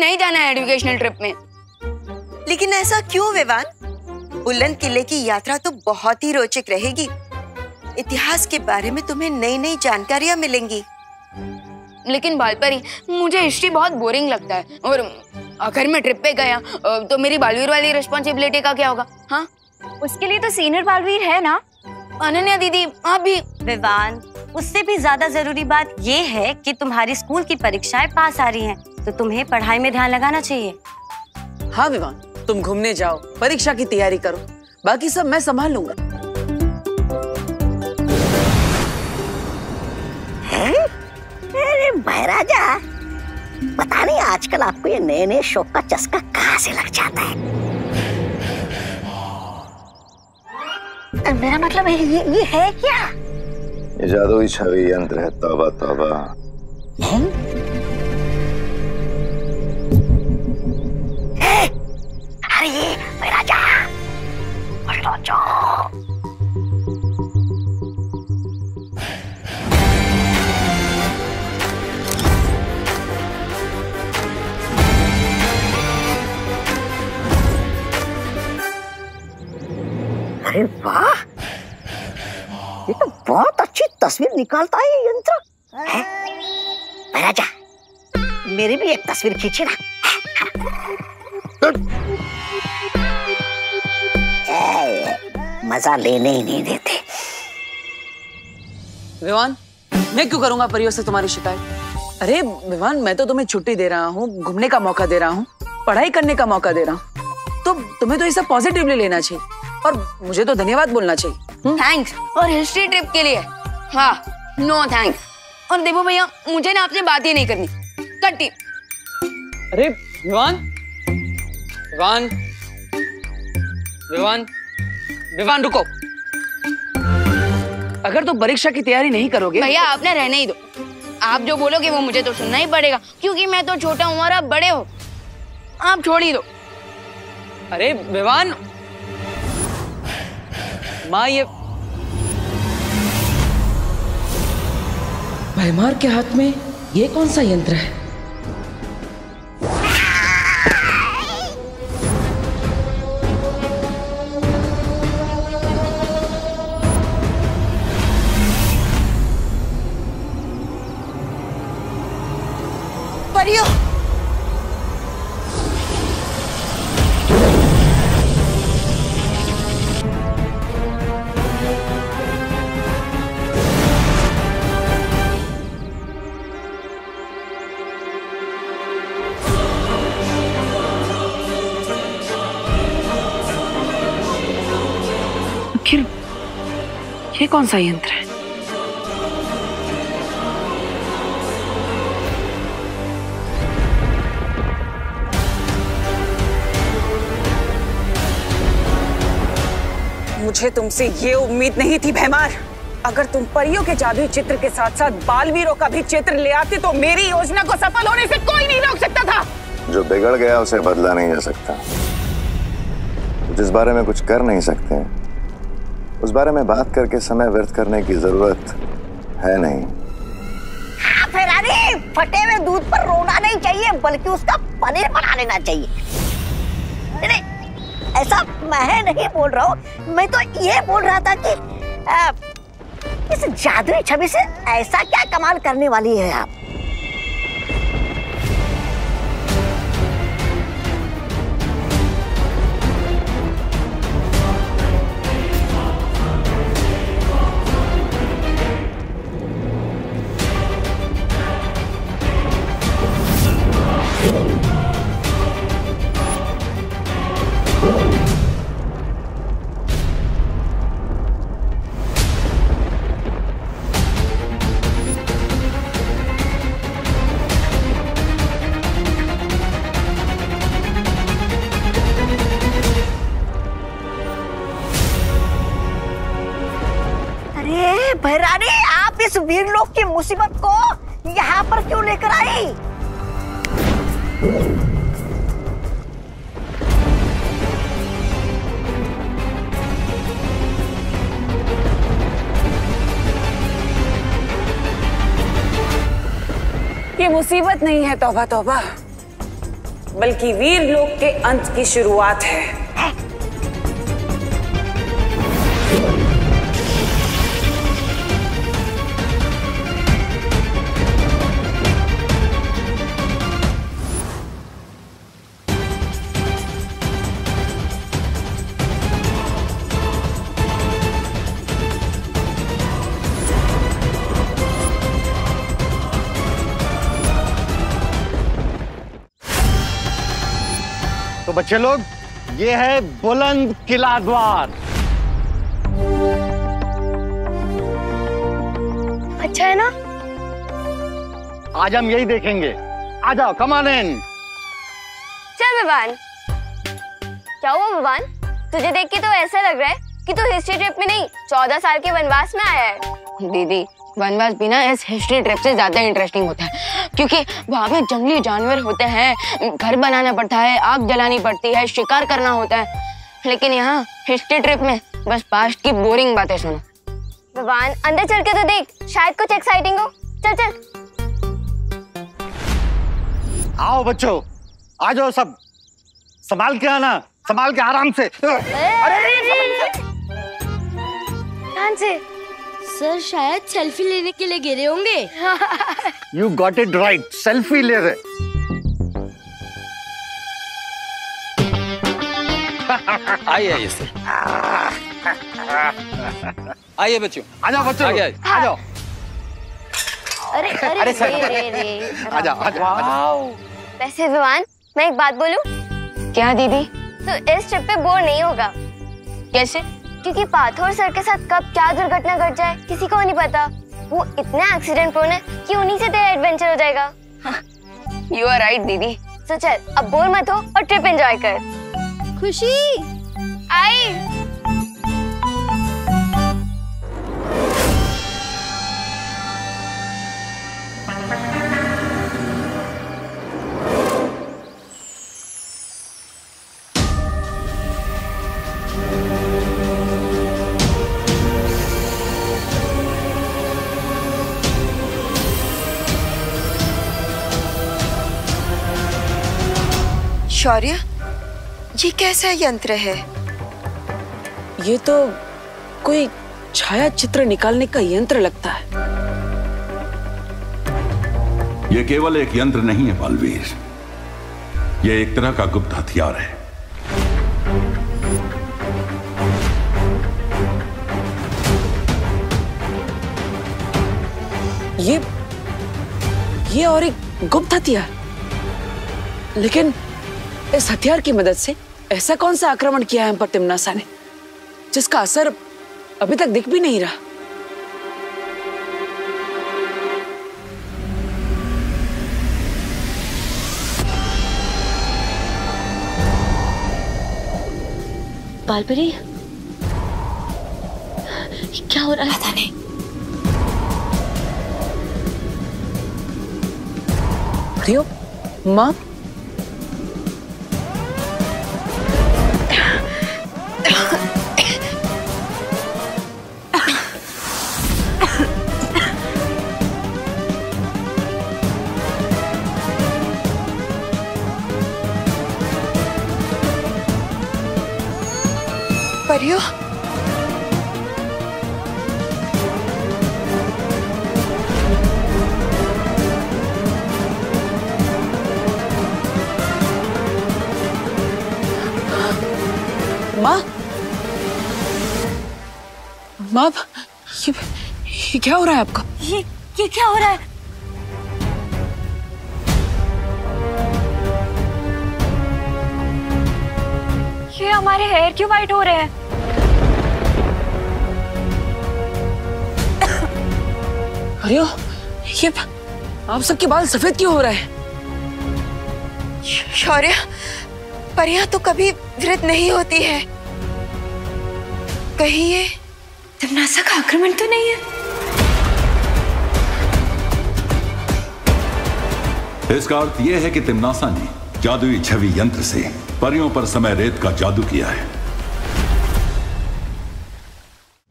नहीं जाना है एजुकेशनल ट्रिप में। लेकिन ऐसा क्यों विवान? बुलंद किले की यात्रा तो बहुत ही रोचक रहेगी। इतिहास के बारे में तुम्हें नई नई जानकारियां मिलेंगी। लेकिन बालपरी, मुझे हिस्ट्री बहुत बोरिंग लगता है, और अगर मैं ट्रिप पे गया तो मेरी बालवीर वाली रिस्पॉन्सिबिलिटी का क्या होगा? हाँ, उसके लिए तो सीनियर बालवीर है ना। अनन्या दीदी, आप भी। विवान, उससे भी ज्यादा जरूरी बात ये है कि तुम्हारी स्कूल की परीक्षाएं पास आ रही हैं, तो तुम्हें पढ़ाई में ध्यान लगाना चाहिए। हाँ विवान, तुम घूमने जाओ, परीक्षा की तैयारी करो, बाकी सब मैं संभाल लूंगा। अरे महाराजा, पता नहीं आजकल आपको ये नए नए शौक का चस्का कहाँ से लग जाता है। मेरा मतलब ये है क्या? ये जादुई छवि यंत्र है। तौबा तौबा। अरे ये महाराजा, अरे वाह, ये तो बहुत अच्छी तस्वीर निकालता है ये यंत्र। महाराजा, मेरी भी एक तस्वीर खींची ना। मजा लेने ही नहीं देते। विवान, मैं क्यों करूंगा परियों से तुम्हारी शिकायत? अरे विवान, मैं तो तुम्हें छुट्टी दे रहा हूँ, घूमने का मौका दे रहा हूँ, पढ़ाई करने का मौका दे रहा हूँ, तो तुम्हें तो इसे पॉजिटिवली लेना चाहिए और मुझे तो धन्यवाद बोलना चाहिए। थैंक्स। और हिस्ट्री ट्रिप के लिए हाँ, नो थैंक्स। और देखो भैया, मुझे ना आपसे बात ही नहीं करनी, कट्टी। अरे विवान, विवान, विवान, विवान रुको। अगर तुम परीक्षा की तैयारी नहीं करोगे भैया, आपने रहने ही दो। आप जो बोलोगे वो मुझे तो सुनना ही पड़ेगा, क्योंकि मैं तो छोटा हूँ और आप बड़े हो। आप छोड़ ही दो। अरे विवान, माँ, ये भैमार के हाथ में ये कौन सा यंत्र है? परियो, आखिर ये कौन सा यंत्र है? मुझे तुमसे ये उम्मीद नहीं थी भैमार। अगर तुम परियों के जादुई चित्र के साथ साथ बालवीरों का भी चित्र ले आते तो मेरी योजना को सफल होने से कोई नहीं रोक सकता था। जो बिगड़ गया उसे बदला नहीं जा सकता। जिस बारे में कुछ कर नहीं सकते, उस बारे में बात करके समय व्यर्थ करने की जरूरत है नहीं। फेरारी, फटे हुए दूध पर रोना नहीं चाहिए, बल्कि उसका पनीर बना लेना चाहिए। नहीं, ऐसा मैं नहीं बोल रहा हूँ, मैं तो ये बोल रहा था कि इस जादुई छवि से ऐसा क्या कमाल करने वाली है आप? भैरानी, आप इस वीरलोक की मुसीबत को यहाँ पर क्यों लेकर आई? ये मुसीबत नहीं है, तौबा तौबा, बल्कि वीर लोक के अंत की शुरुआत है। तो बच्चे लोग, ये है बुलंद किला द्वार। अच्छा है ना? आज हम यही देखेंगे। आ जाओ, कम ऑन इन। चल विवान। क्या हुआ विवान? तुझे देख के तो ऐसा लग रहा है कि तू हिस्ट्री ट्रिप में नहीं 14 साल के वनवास में आया है। दीदी, वनवास भी ना इस हिस्ट्री ट्रिप से ज्यादा इंटरेस्टिंग होता है, क्योंकि वहाँ पे जंगली जानवर होते हैं, घर बनाना पड़ता है, आग जलानी पड़ती है, शिकार करना होता है। लेकिन यहाँ हिस्ट्री ट्रिप में बस पास्ट की बोरिंग बातें सुनो। विवान, अंदर चल के तो देख, शायद कुछ एक्साइटिंग हो। चल चल। आओ बच्चों, आ जाओ सब। संभाल के आना, संभाल के, आराम से। ध्यान से। सर शायद सेल्फी लेने के लिए गिरे होंगे। You got it right, selfie ले रहे। आइए आइए सर, आइए बच्चों। आ जाओ बच्चों, आ जाओ। अरे अरे सर, आ जाओ, आ जाओ। वैसे विवान, मैं एक बात बोलूं? क्या दीदी? तो इस ट्रिप पे बोर नहीं होगा। कैसे? क्योंकि पाथोर सर के साथ कब क्या दुर्घटना घट जाए किसी को नहीं पता। वो इतना एक्सीडेंट प्रोन है कि उन्हीं से तेरा एडवेंचर हो जाएगा। यू आर राइट दीदी। तो चल, अब बोर मत हो और ट्रिप एंजॉय कर। खुशी आई। शौर्य, ये कैसा यंत्र है? ये तो कोई छाया चित्र निकालने का यंत्र लगता है। ये केवल एक यंत्र नहीं है बालवीर, ये एक तरह का गुप्त हथियार है। ये और एक गुप्त हथियार। लेकिन इस हथियार की मदद से ऐसा कौन सा आक्रमण किया है हम पर तिम्नासा ने, जिसका असर अभी तक दिख भी नहीं रहा? बालपरी, क्या हो रहा है? पता नहीं। रियो, माँ, परियो, माँ, माँ, ये क्या हो रहा है आपको? ये क्या हो रहा है? ये हमारे हेयर क्यों वाइट हो रहे हैं? अरे ये आप सबके बाल सफेद क्यों हो रहे हैं? शौर्य, परियां तो कभी वृद्ध नहीं होती है। कहीं ये तिम्नासा का आक्रमण तो नहीं है? इसका अर्थ यह है कि तिम्नासा ने जादुई छवि यंत्र से परियों पर समय रेत का जादू किया है।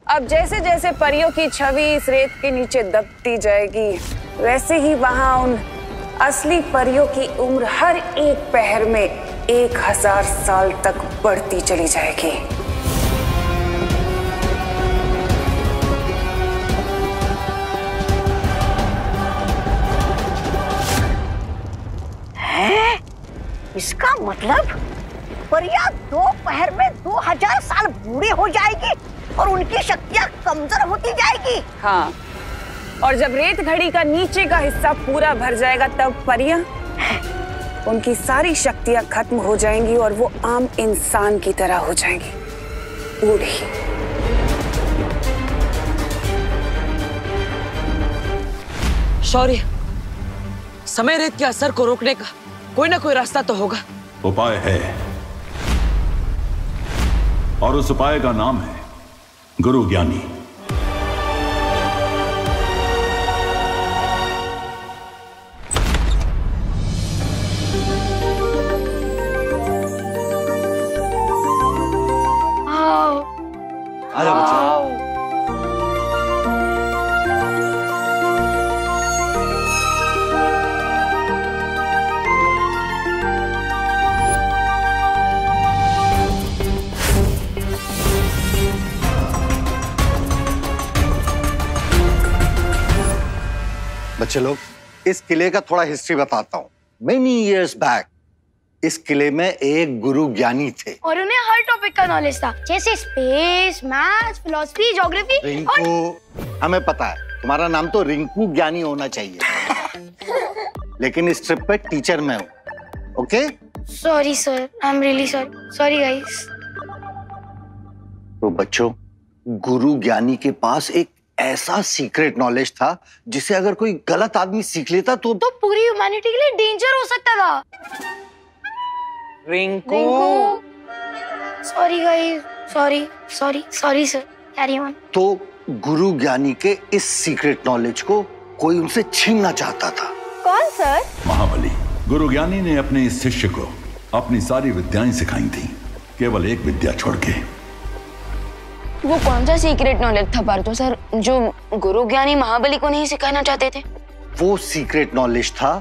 अब जैसे जैसे परियों की छवि इस रेत के नीचे दबती जाएगी, वैसे ही वहां उन असली परियों की उम्र हर एक पहर में 1000 साल तक बढ़ती चली जाएगी। है? इसका मतलब परियां 2 पहर में 2000 साल बूढ़ी हो जाएगी और उनकी शक्तियां कमजोर होती जाएगी। हाँ, और जब रेत घड़ी का नीचे का हिस्सा पूरा भर जाएगा तब परियां उनकी सारी शक्तियां खत्म हो जाएंगी और वो आम इंसान की तरह हो जाएंगी, बूढ़ी। शौर्य, समय रेत के असर को रोकने का कोई ना कोई रास्ता तो होगा। उपाय है, और उस उपाय का नाम है गुरु ज्ञानी। आजा बच्चा। बच्चे लोग, इस किले का थोड़ा हिस्ट्री बताता हूँ। मेनी इयर्स बैक इस किले में एक गुरु ज्ञानी थे और उन्हें हर टॉपिक का नॉलेज था, जैसे space, maths, philosophy, geography. Rinku, हमें पता है तुम्हारा नाम तो रिंकू ज्ञानी होना चाहिए, लेकिन इस ट्रिप पे टीचर मैं हूँ। Okay? Sorry sir, I am really sorry. Sorry guys. तो बच्चों, गुरु ज्ञानी के पास एक ऐसा सीक्रेट नॉलेज था जिसे अगर कोई गलत आदमी सीख लेता तो पूरी ह्यूमैनिटी के लिए डेंजर हो सकता था। Rinku. Sorry guys, sorry sorry sorry sir, carry on. तो गुरु ज्ञानी के इस सीक्रेट नॉलेज को कोई उनसे छीनना चाहता था। कौन सर? महाबली। गुरु ज्ञानी ने अपने इस शिष्य को अपनी सारी विद्याएं सिखाई थी, केवल एक विद्या छोड़ के। वो कौन सा सीक्रेट नॉलेज था पार्थो सर जो गुरु ज्ञानी महाबली को नहीं सिखाना चाहते थे? वो सीक्रेट नॉलेज था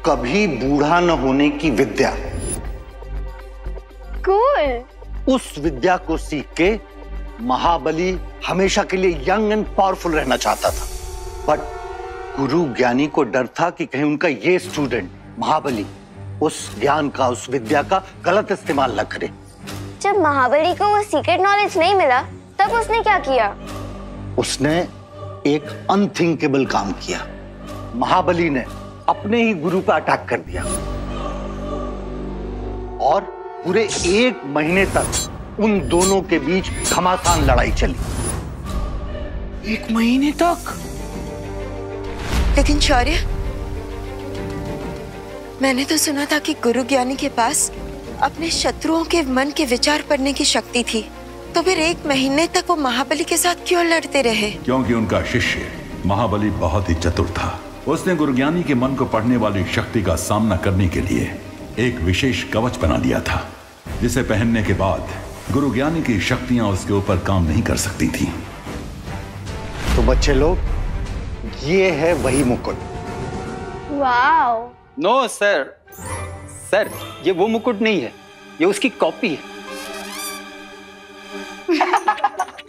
कभी बूढ़ा न होने की विद्या। कूल। उस विद्या को सीख के महाबली हमेशा के लिए यंग एंड पावरफुल रहना चाहता था, बट गुरु ज्ञानी को डर था कि कहीं उनका ये स्टूडेंट महाबली उस ज्ञान का, उस विद्या का गलत इस्तेमाल न करे। जब महाबली को वो सीक्रेट नॉलेज नहीं मिला तब उसने क्या किया? उसने एक अनथिंकेबल काम किया। महाबली ने अपने ही गुरु पर अटैक कर दिया और पूरे 1 महीने तक उन दोनों के बीच घमासान लड़ाई चली। 1 महीने तक? लेकिन शौर्य, मैंने तो सुना था कि गुरु ज्ञानी के पास अपने शत्रुओं के मन के विचार पढ़ने की शक्ति थी, तो फिर 1 महीने तक वो महाबली के साथ क्यों लड़ते रहे? क्योंकि उनका शिष्य महाबली बहुत ही चतुर था। उसने गुरु ज्ञानी के मन को पढ़ने वाली शक्ति का सामना करने के लिए एक विशेष कवच बना लिया था, जिसे पहनने के बाद गुरु ज्ञानी की शक्तियां उसके ऊपर काम नहीं कर सकती थी। तो बच्चे लोग, ये है वही मुकुट। वाओ। नो सर, सर ये वो मुकुट नहीं है, ये उसकी कॉपी है।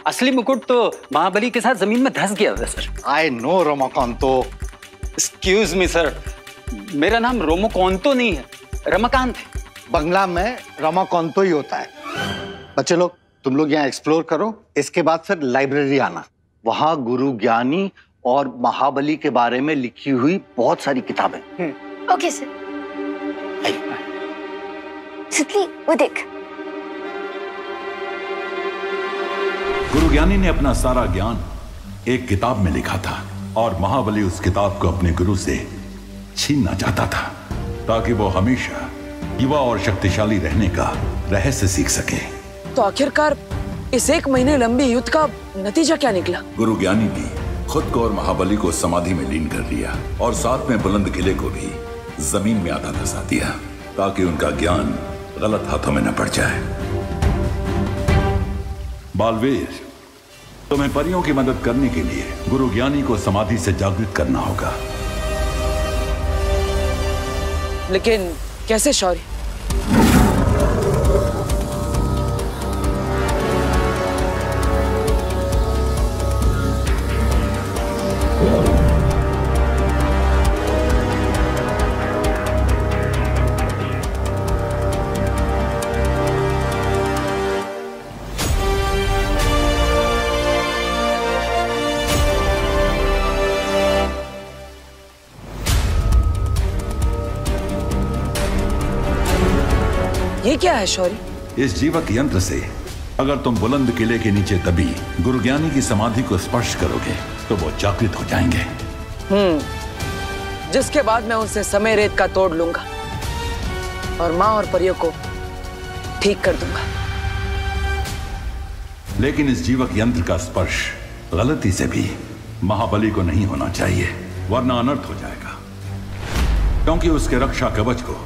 असली मुकुट तो महाबली के साथ जमीन में धंस गया था sir. I know Ramakanto. Excuse me sir, मेरा नाम रोमोकांतो नहीं है, रमाकांत है। बंगला में रमाकांतो ही होता है। बच्चे लोग, तुम लोग यहाँ एक्सप्लोर करो, इसके बाद फिर लाइब्रेरी आना। वहाँ गुरु ज्ञानी और महाबली के बारे में लिखी हुई बहुत सारी किताबें। Okay sir. सुतली, वो देख। गुरु ज्ञानी ने अपना सारा ज्ञान एक किताब में लिखा था और महाबली उस किताब को अपने गुरु से छीनना चाहता था, ताकि वो हमेशा युवा और शक्तिशाली रहने का रहस्य सीख सके। तो आखिरकार इस 1 महीने लंबी युद्ध का नतीजा क्या निकला? गुरु ज्ञानी ने खुद को और महाबली को समाधि में लीन कर लिया और साथ में बुलंद किले को भी जमीन में आधा धंसा दिया, ताकि उनका ज्ञान गलत हाथों में न पड़ जाए। बालवीर, तुम्हें परियों की मदद करने के लिए गुरु ज्ञानी को समाधि से जागृत करना होगा। लेकिन कैसे शौर्य? ये क्या है शौर्य? इस जीवक यंत्र से अगर तुम बुलंद किले के नीचे दबी गुरु ज्ञानी की समाधि को स्पर्श करोगे तो वो जागृत हो जाएंगे। जिसके बाद मैं उनसे समय रेत का तोड़ लूंगा और माँ और परियों को ठीक कर दूंगा। लेकिन इस जीवक यंत्र का स्पर्श गलती से भी महाबली को नहीं होना चाहिए, वरना अनर्थ हो जाएगा, क्योंकि उसके रक्षा कवच को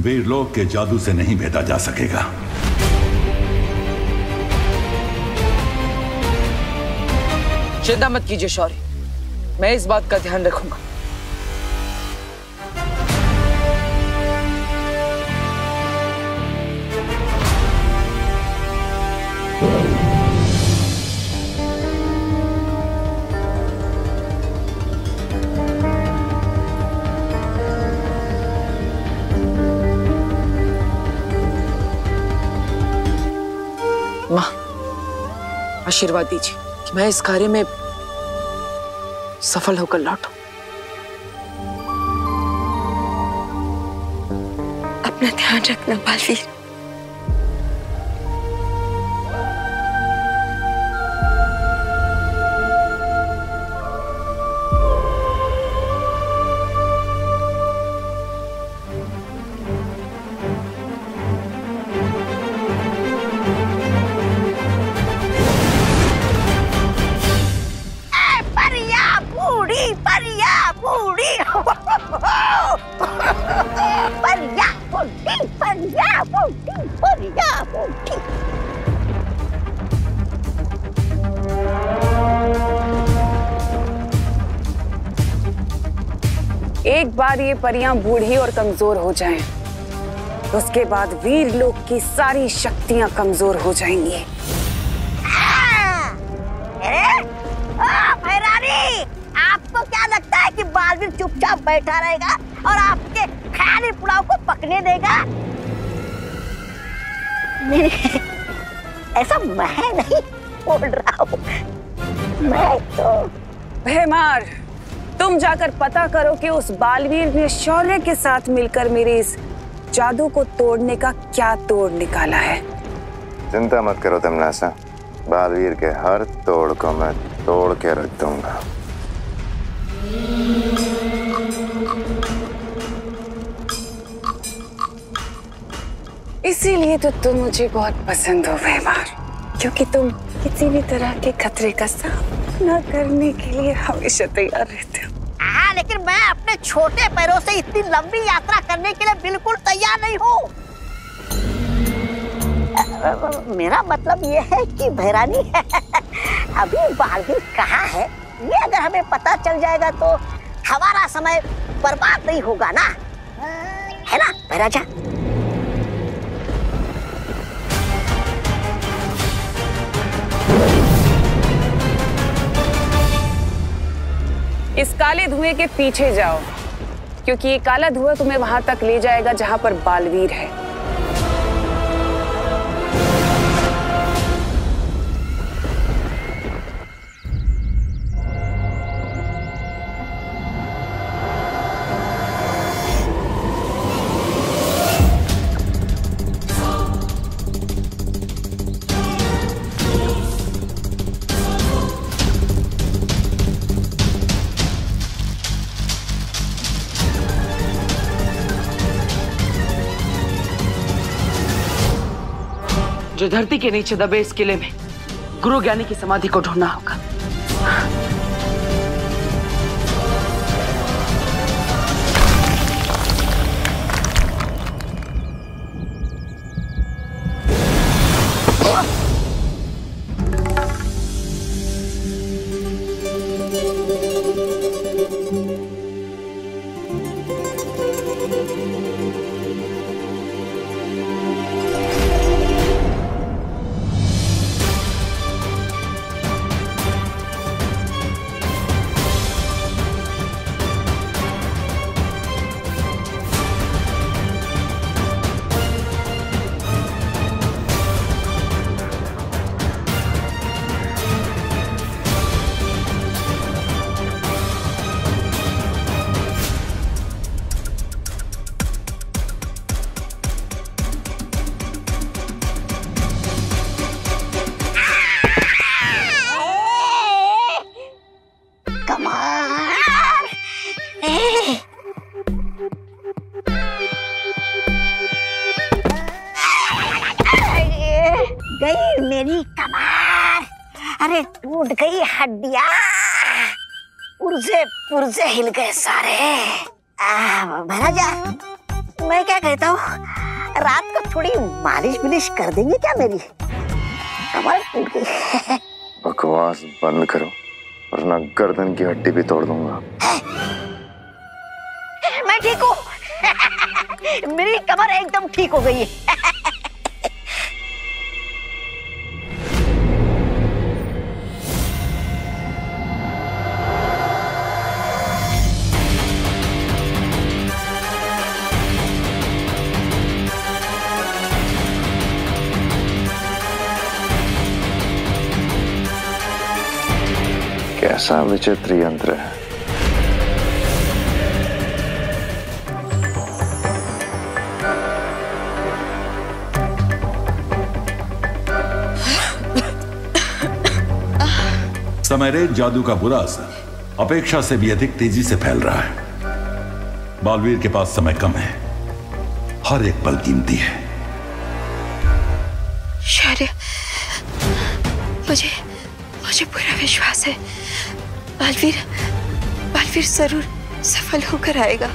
वीरलोक के जादू से नहीं भेदा जा सकेगा। चिंता मत कीजिए शौर्य, मैं इस बात का ध्यान रखूंगा। माँ, आशीर्वाद दीजिए कि मैं इस कार्य में सफल होकर लौटूं। अपना ध्यान रखना बालवीर। एक बार ये परियां बूढ़ी और कमजोर हो जाएं, उसके बाद वीर लोक की सारी शक्तियां कमजोर हो जाएंगी। भैरानी, आपको क्या लगता है कि बालवीर चुपचाप बैठा रहेगा और आपके ख्याली पुलाव को पकने देगा? नहीं, ऐसा मैं नहीं बोल रहा हूँ। मैं तो भैमार, तुम जाकर पता करो कि उस बालवीर ने शौर्य के साथ मिलकर मेरे इस जादू को तोड़ने का क्या तोड़ निकाला है। चिंता मत करो तमन्नासा, बालवीर के हर तोड़ को मैं तोड़ के रख दूंगा। इसीलिए तो तुम मुझे बहुत पसंद हो भैमार, क्योंकि तुम किसी भी तरह के खतरे का सामना करने के लिए हमेशा तैयार रहते हो। हाँ, लेकिन मैं अपने छोटे पैरों से इतनी लंबी यात्रा करने के लिए बिल्कुल तैयार नहीं हूँ। मेरा मतलब ये है कि भैरानी अभी बालवीर कहाँ है, ये अगर हमें पता चल जाएगा तो हमारा समय बर्बाद नहीं होगा ना, है ना भैराजा? इस काले धुएं के पीछे जाओ, क्योंकि ये काला धुआं तुम्हें वहां तक ले जाएगा जहां पर बालवीर है। जो धरती के नीचे दबे इस किले में गुरु ज्ञानी की समाधि को ढूंढना होगा। अरे टूट गई हड्डियां, पुर्जे हिल गए सारे। महाराजा, मैं क्या कहता हूँ, रात को थोड़ी मालिश बिलिश कर देंगे क्या मेरी? कमर टूट गई। बकवास बंद करो वरना गर्दन की हड्डी भी तोड़ दूंगा। मैं ठीक हूँ। मेरी कमर एकदम ठीक हो गई है। कैसा विचित्र यंत्र है। समयरेज जादू का बुरा असर अपेक्षा से भी अधिक तेजी से फैल रहा है। बालवीर के पास समय कम है, हर एक पल कीमती है। शौर्य, मुझे पूरा विश्वास है बालवीर जरूर सफल होकर आएगा।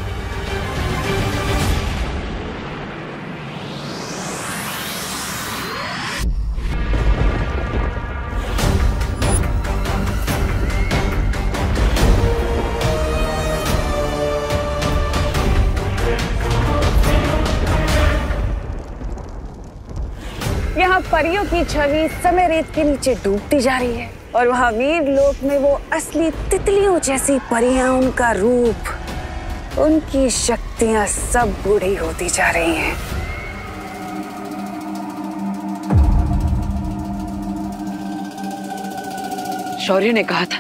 यहाँ परियों की छवि समय रेत के नीचे डूबती जा रही है और वहाँ वीर लोक में वो असली तितलियों जैसी परियां, उनका रूप, उनकी शक्तियां सब बूढ़ी होती जा रही हैं। शौर्य ने कहा था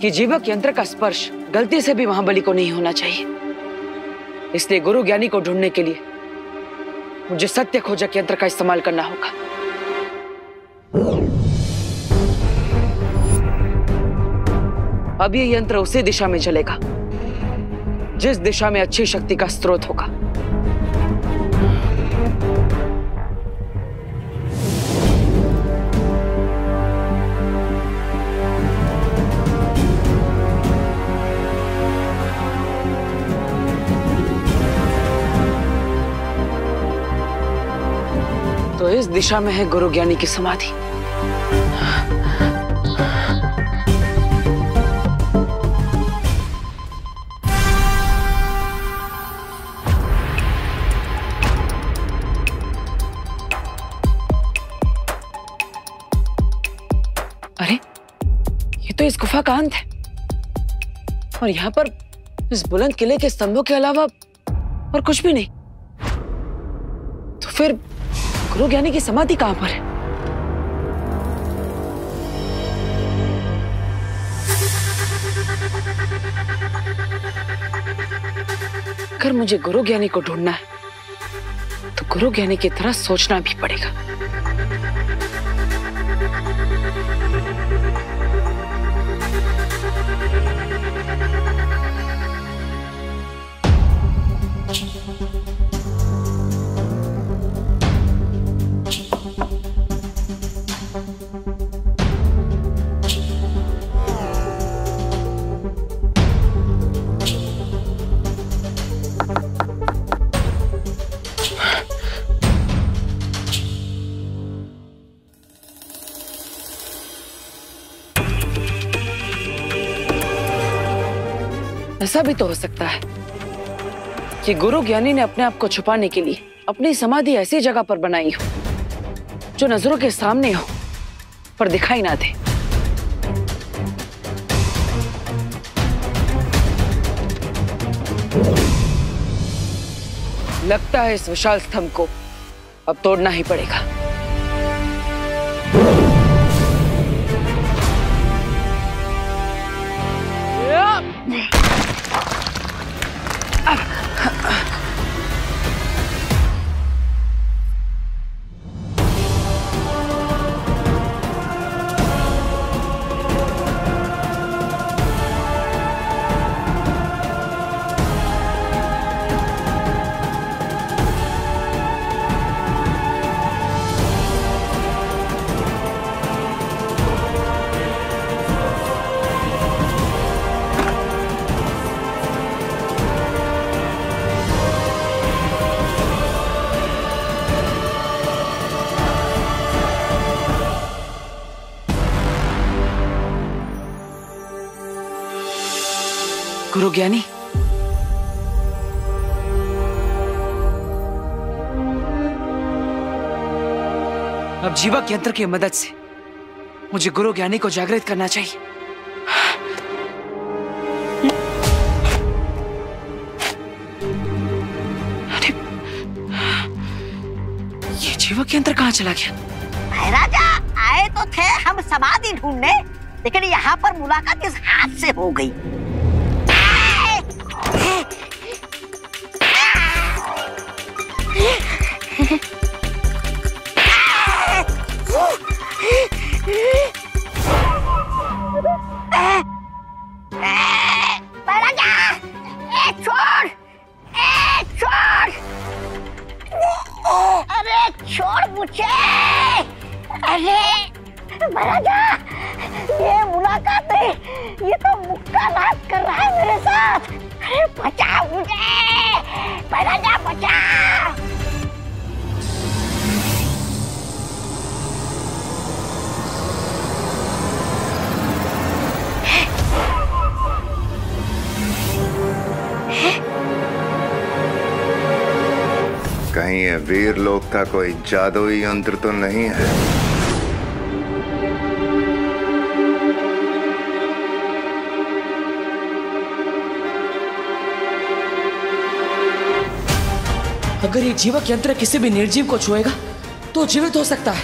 कि जीवक यंत्र का स्पर्श गलती से भी महाबली को नहीं होना चाहिए, इसलिए गुरु ज्ञानी को ढूंढने के लिए मुझे सत्य खोजक यंत्र का इस्तेमाल करना होगा। अब ये यंत्र उसी दिशा में चलेगा जिस दिशा में अच्छी शक्ति का स्रोत होगा। तो इस दिशा में है गुरु ज्ञानी की समाधि। अरे, ये तो इस गुफा का अंत है और यहाँ पर इस बुलंद किले के स्तंभों के अलावा और कुछ भी नहीं। तो फिर गुरु ज्ञानी की समाधि कहां पर है? अगर मुझे गुरु ज्ञानी को ढूंढना है तो गुरु ज्ञानी की तरह सोचना भी पड़ेगा। ऐसा भी तो हो सकता है कि गुरु ज्ञानी ने अपने आप को छुपाने के लिए अपनी समाधि ऐसी जगह पर बनाई हो जो नजरों के सामने हो पर दिखाई ना दे। लगता है इस विशाल स्तंभ को अब तोड़ना ही पड़ेगा। गुरु ज्ञानी, अब जीवक यंत्र की मदद से मुझे गुरु ज्ञानी को जागृत करना चाहिए। अरे ये जीवक यंत्र कहाँ चला गया? महाराजा आए तो थे हम समाधि ढूंढने, लेकिन यहाँ पर मुलाकात इस हाथ से हो गई। छोड़ मुझे। अरे महाराजा, ये मुलाकात नहीं, ये तो मुक्का नाच कर रहा है मेरे साथ। अरे बचाओ मुझे महाराजा, बचाओ। कहीं ये वीर लोक का कोई जादुई यंत्र तो नहीं है? अगर ये जीवक यंत्र किसी भी निर्जीव को छुएगा तो जीवित हो सकता है।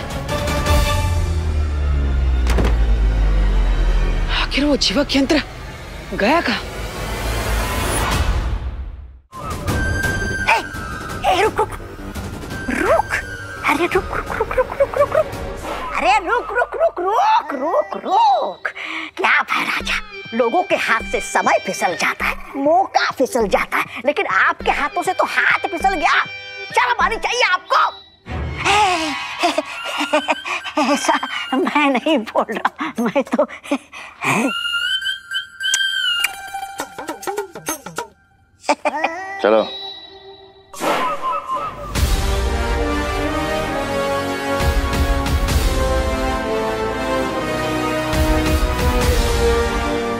आखिर वो जीवक यंत्र गया कहाँ? रुक रुक रुक, अरे रुक रुक रुक रुक रुक रुक रुक, अरे रुक रुक रुक रुक रुक रुक। क्या महाराजा, लोगों के हाथ से समय फिसल जाता है, मौका फिसल जाता है, लेकिन आपके हाथों से तो हाथ फिसल गया। शर्म आनी चाहिए आपको। ऐसा मैं नहीं बोल रहा, मैं तो चलो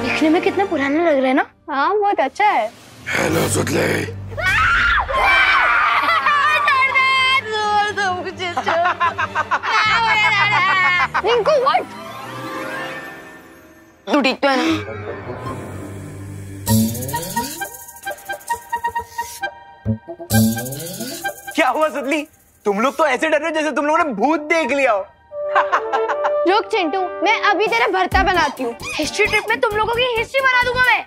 देखने में कितना पुराना लग रहा है ना? हाँ बहुत अच्छा है। हेलो सुतले। रिंकू व्हाट? तू ठीक तो है ना? क्या हुआ सुतली? तुम लोग तो ऐसे डर रहे हो जैसे तुम लोगों ने भूत देख लिया हो। रुक चिंटू, मैं अभी तेरा भरता बनाती हूँ। हिस्ट्री ट्रिप में तुम लोगों की हिस्ट्री बना दूंगा मैं।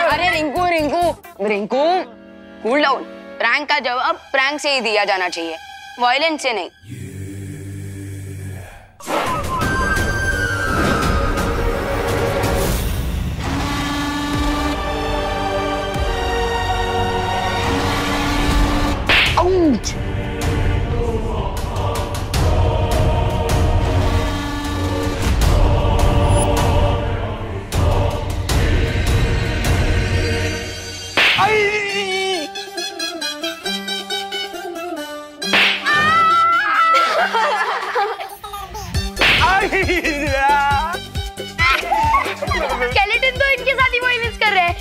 अरे Rinku Rinku Rinku cool down. Prank का जवाब प्रैंक से ही दिया जाना चाहिए, वायलेंस से नहीं। आउट। स्केलेटन तो इनके साथ ही वायलेंस कर रहे हैं।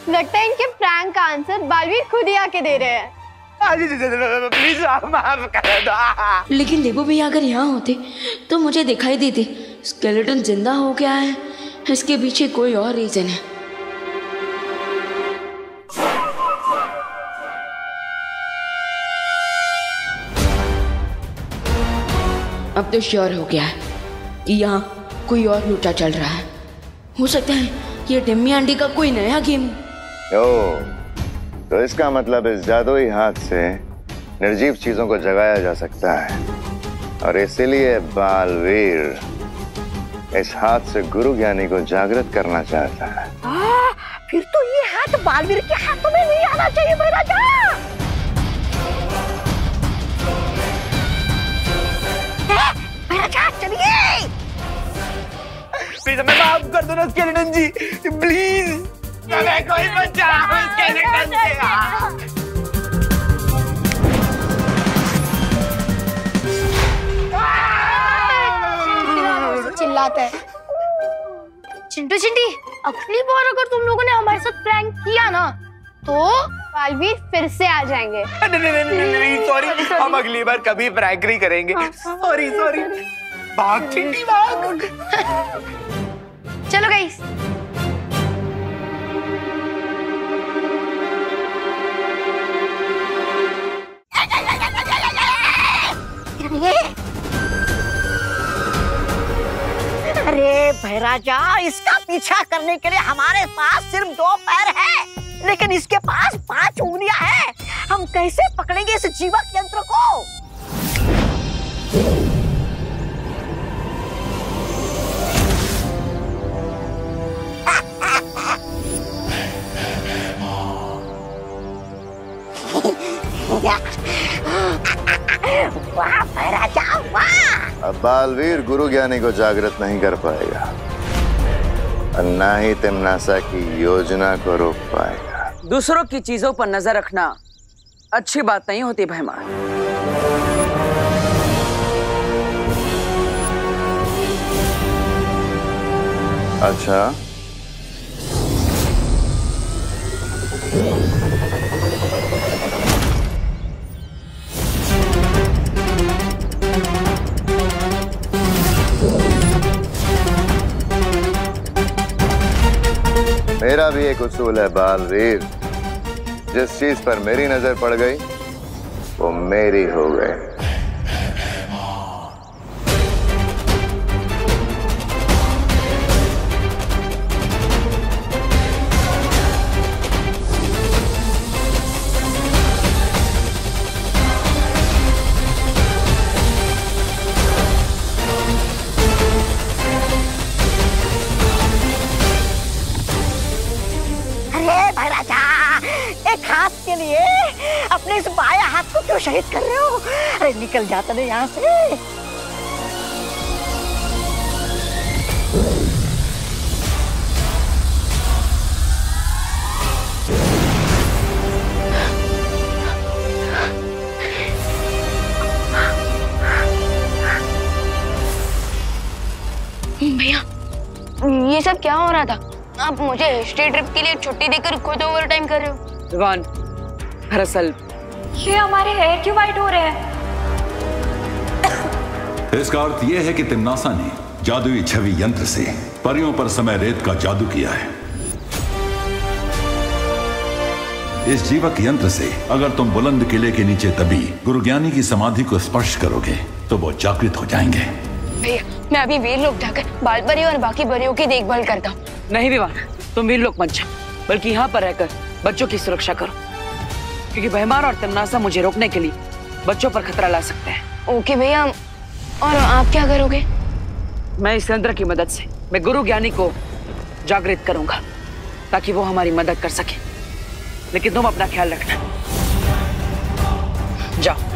लगता है इनके प्रैंक का आंसर बालवीर खुद ही आके दे रहे हैं। प्लीज माफ कर दो। लेकिन देवू भैया अगर यहाँ होते तो मुझे दिखाई देती स्केलेटन जिंदा हो गया है, इसके पीछे कोई और रीजन है। अब तो श्योर हो गया है कि यहाँ कोई और लूटा चल रहा है। हो सकता है ये डिम्मी आंटी का कोई नया गेम। तो इसका मतलब इस जादुई हाथ से निर्जीव चीजों को जगाया जा सकता है, और इसीलिए बालवीर इस हाथ से गुरु ज्ञानी को जागृत करना चाहता है। फिर तो ये हाथ बालवीर के हाथों में नहीं आना चाहिए महाराजा। महाराजा चलिए। प्लीज हमें माफ कर दो ना स्केलेटन जी, प्लीज हमें कोई बचाओ स्केलेटन से। चिल्लाता है। चिंटू चिंटी, अगली बार अगर तुम लोगों ने हमारे साथ प्रैंक किया ना तो बालवीर फिर से आ जाएंगे। नहीं सॉरी, हम अगली बार कभी प्रैंक नहीं करेंगे। Sorry sorry. भाग चिंटी भाग। चलो गाइस। अरे भैराजा, इसका पीछा करने के लिए हमारे पास सिर्फ 2 पैर है, लेकिन इसके पास 5 उंगलियां हैं। हम कैसे पकड़ेंगे इस जीवक यंत्र को? वाह भैराजा वाह। अब बालवीर गुरु ज्ञानी को जागृत नहीं कर पाएगा और ना ही तिम्नासा की योजना को रोक पाएगा। दूसरों की चीजों पर नजर रखना अच्छी बात नहीं होती भैमान। अच्छा, मेरा भी एक उसूल है बालवीर, जिस चीज पर मेरी नजर पड़ गई वो मेरी हो गई। अपने इस बाएं हाथ को क्यों शहीद कर रहे हो? अरे निकल जाता नहीं यहाँ से। भैया, ये सब क्या हो रहा था? आप मुझे हिस्ट्री ट्रिप के लिए छुट्टी देकर खुद ओवर टाइम कर रहे हो। विवान, दरअसल ये हमारे हेयर क्यों वाइट हो रहे हैं? इसका अर्थ यह है कि तिम्नासा ने जादुई छवि यंत्र से परियों पर समय रेत का जादू किया है। इस जीवक यंत्र से अगर तुम बुलंद किले के नीचे दबी गुरु ज्ञानी की समाधि को स्पर्श करोगे तो वो जागृत हो जाएंगे। भैया, मैं अभी वीर लोक जाकर बाल परी और बाकी परियों की देखभाल करता हूँ। नहीं विवान, तुम वीर लोक मत जाओ, बल्कि यहाँ पर रहकर बच्चों की सुरक्षा करो, क्योंकि भैमान और तिम्नासा मुझे रोकने के लिए बच्चों पर खतरा ला सकते हैं। ओके भैया, और आप क्या करोगे? मैं इस यंत्र की मदद से मैं गुरु ज्ञानी को जागृत करूंगा ताकि वो हमारी मदद कर सके, लेकिन तुम अपना ख्याल रखना। जाओ।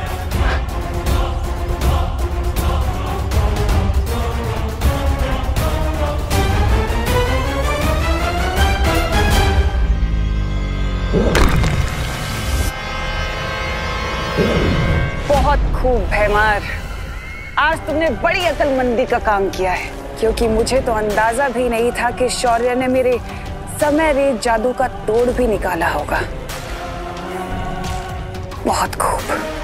बहुत खूब भैमार, आज तुमने बड़ी अक्लमंदी का काम किया है, क्योंकि मुझे तो अंदाजा भी नहीं था कि शौर्य ने मेरे समय रेत जादू का तोड़ भी निकाला होगा। बहुत खूब।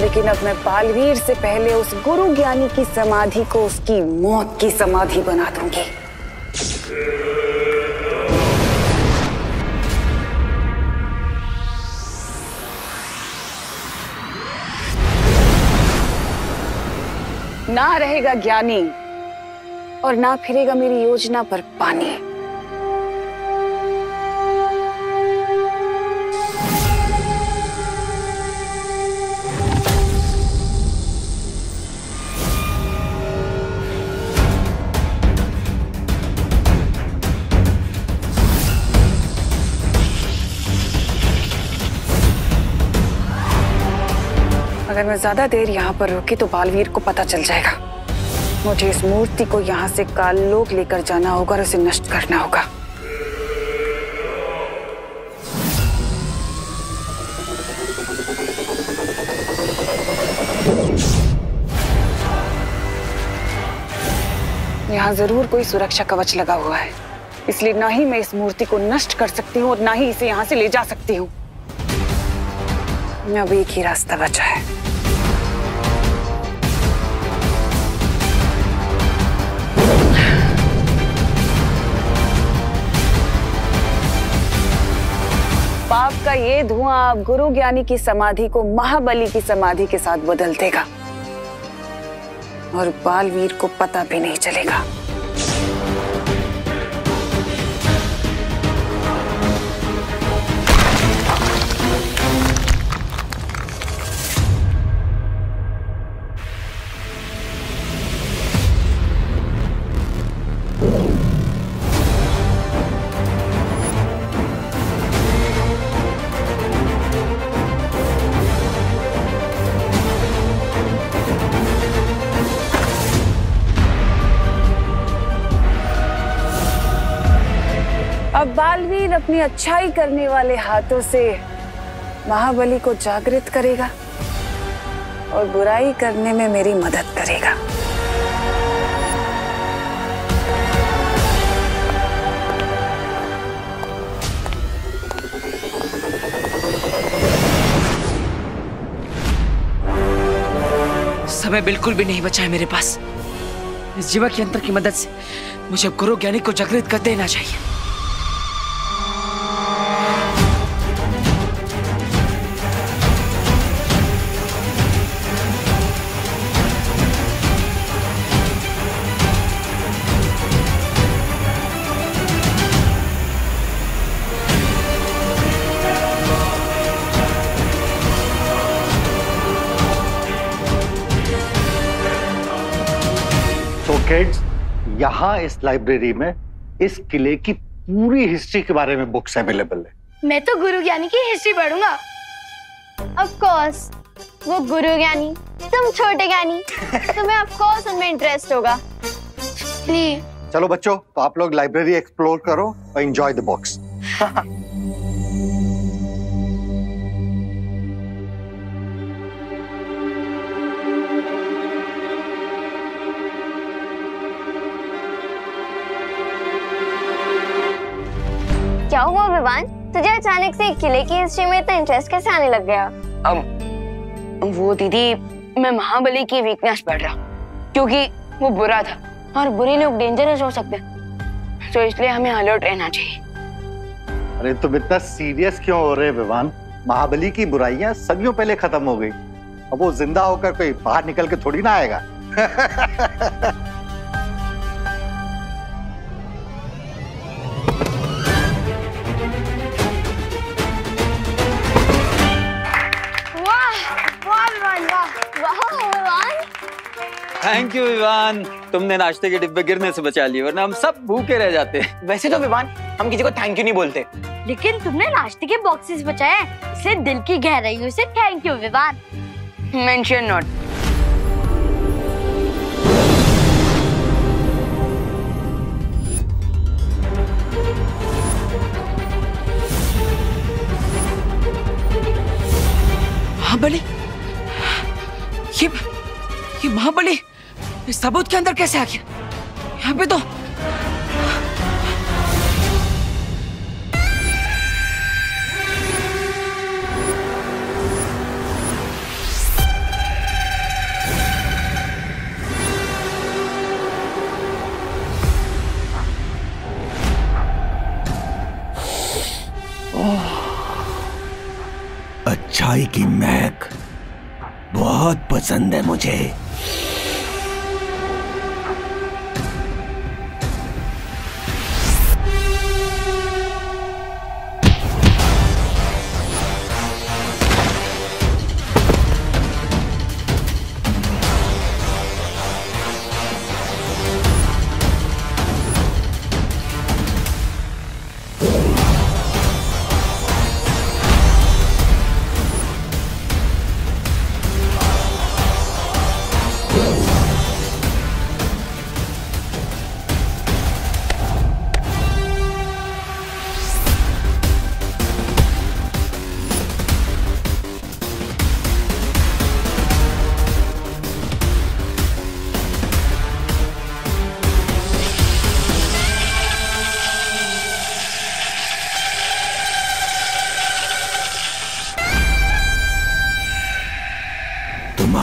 लेकिन अब मैं बालवीर से पहले उस गुरु ज्ञानी की समाधि को उसकी मौत की समाधि बना दूंगी। ना रहेगा ज्ञानी और ना फिरेगा मेरी योजना पर पानी। अगर मैं ज्यादा देर यहाँ पर रुकी तो बालवीर को पता चल जाएगा। मुझे इस मूर्ति को यहाँ से काललोक लेकर जाना होगा और उसे नष्ट करना होगा। यहाँ जरूर कोई सुरक्षा कवच लगा हुआ है, इसलिए ना ही मैं इस मूर्ति को नष्ट कर सकती हूँ और ना ही इसे यहाँ से ले जा सकती हूँ। अब एक ही रास्ता बचा है। पाप का ये धुआं अब गुरु ज्ञानी की समाधि को महाबली की समाधि के साथ बदल देगा और बालवीर को पता भी नहीं चलेगा। अब बालवीर अपनी अच्छाई करने वाले हाथों से महाबली को जागृत करेगा और बुराई करने में मेरी मदद करेगा। समय बिल्कुल भी नहीं बचा है मेरे पास। इस जीवा के यंत्र की मदद से मुझे गुरु ज्ञानी को जागृत कर देना चाहिए। किड्स, यहाँ इस लाइब्रेरी में इस किले की पूरी हिस्ट्री के बारे में बुक्स अवेलेबल है। मैं तो गुरु ज्ञानी की हिस्ट्री पढ़ूंगा। ऑफ कोर्स, वो गुरु ज्ञानी, तुम छोटे ज्ञानी, तुम्हें ऑफ कोर्स उनमें इंटरेस्ट होगा। प्लीज चलो बच्चों, तो आप लोग लाइब्रेरी एक्सप्लोर करो और एंजॉय द बुक्स। क्या हुआ विवान? तुझे अचानक से किले की हिस्ट्री में इतना इंटरेस्ट कैसे आने लग गया? वो दीदी, मैं महाबली की वीकनेस पढ़ रहा क्योंकि वो बुरा था और बुरे लोग डेंजरस हो सकते हैं, तो इसलिए हमें अलर्ट रहना चाहिए। अरे तुम इतना सीरियस क्यों हो रहे विवान? महाबली की बुराइयां सदियों पहले खत्म हो गई। अब वो जिंदा होकर कोई बाहर निकल के थोड़ी ना आएगा। थैंक यू विवान, तुमने नाश्ते के डिब्बे गिरने से बचा लिए, वरना हम सब भूखे रह जाते। वैसे तो विवान, हम किसी को थैंक यू नहीं बोलते, लेकिन तुमने नाश्ते के बॉक्सेस बचाए, इसलिए दिल की गहराइयों से thank you Vivaan. Mention not. Mahabali, ये महाबली इस ताबूत के अंदर कैसे आ गया? यहाँ पे तो अच्छाई की महक बहुत पसंद है मुझे।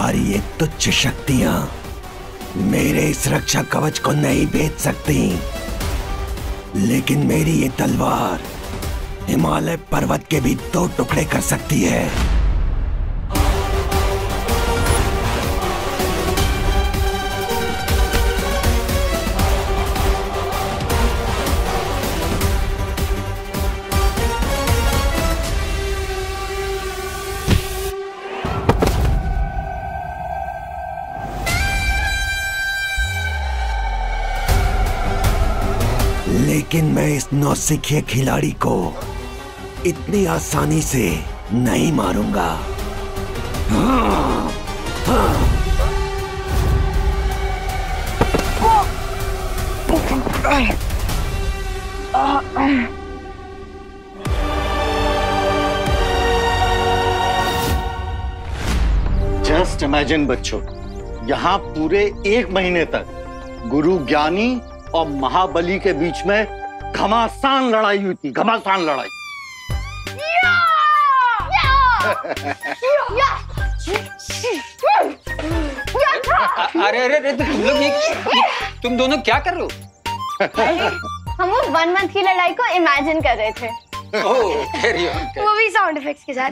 तुम्हारी ये तुच्छ शक्तियां मेरे इस रक्षा कवच को नहीं भेद सकती, लेकिन मेरी ये तलवार हिमालय पर्वत के भी 2 टुकड़े कर सकती है। लेकिन मैं इस नौसिखिए खिलाड़ी को इतनी आसानी से नहीं मारूंगा। हाँ, हाँ। जस्ट इमेजिन बच्चों, यहाँ पूरे 1 महीने तक गुरु ज्ञानी और महाबली के बीच में घमासान लड़ाई हुई थी, घमासान लड़ाई। अरे अरे अरे, तुम लोग तुम दोनों क्या कर रहे हो? हम वो 1 मंथ की लड़ाई को इमेजिन कर रहे थे। वो भी साउंड इफेक्ट्स के साथ।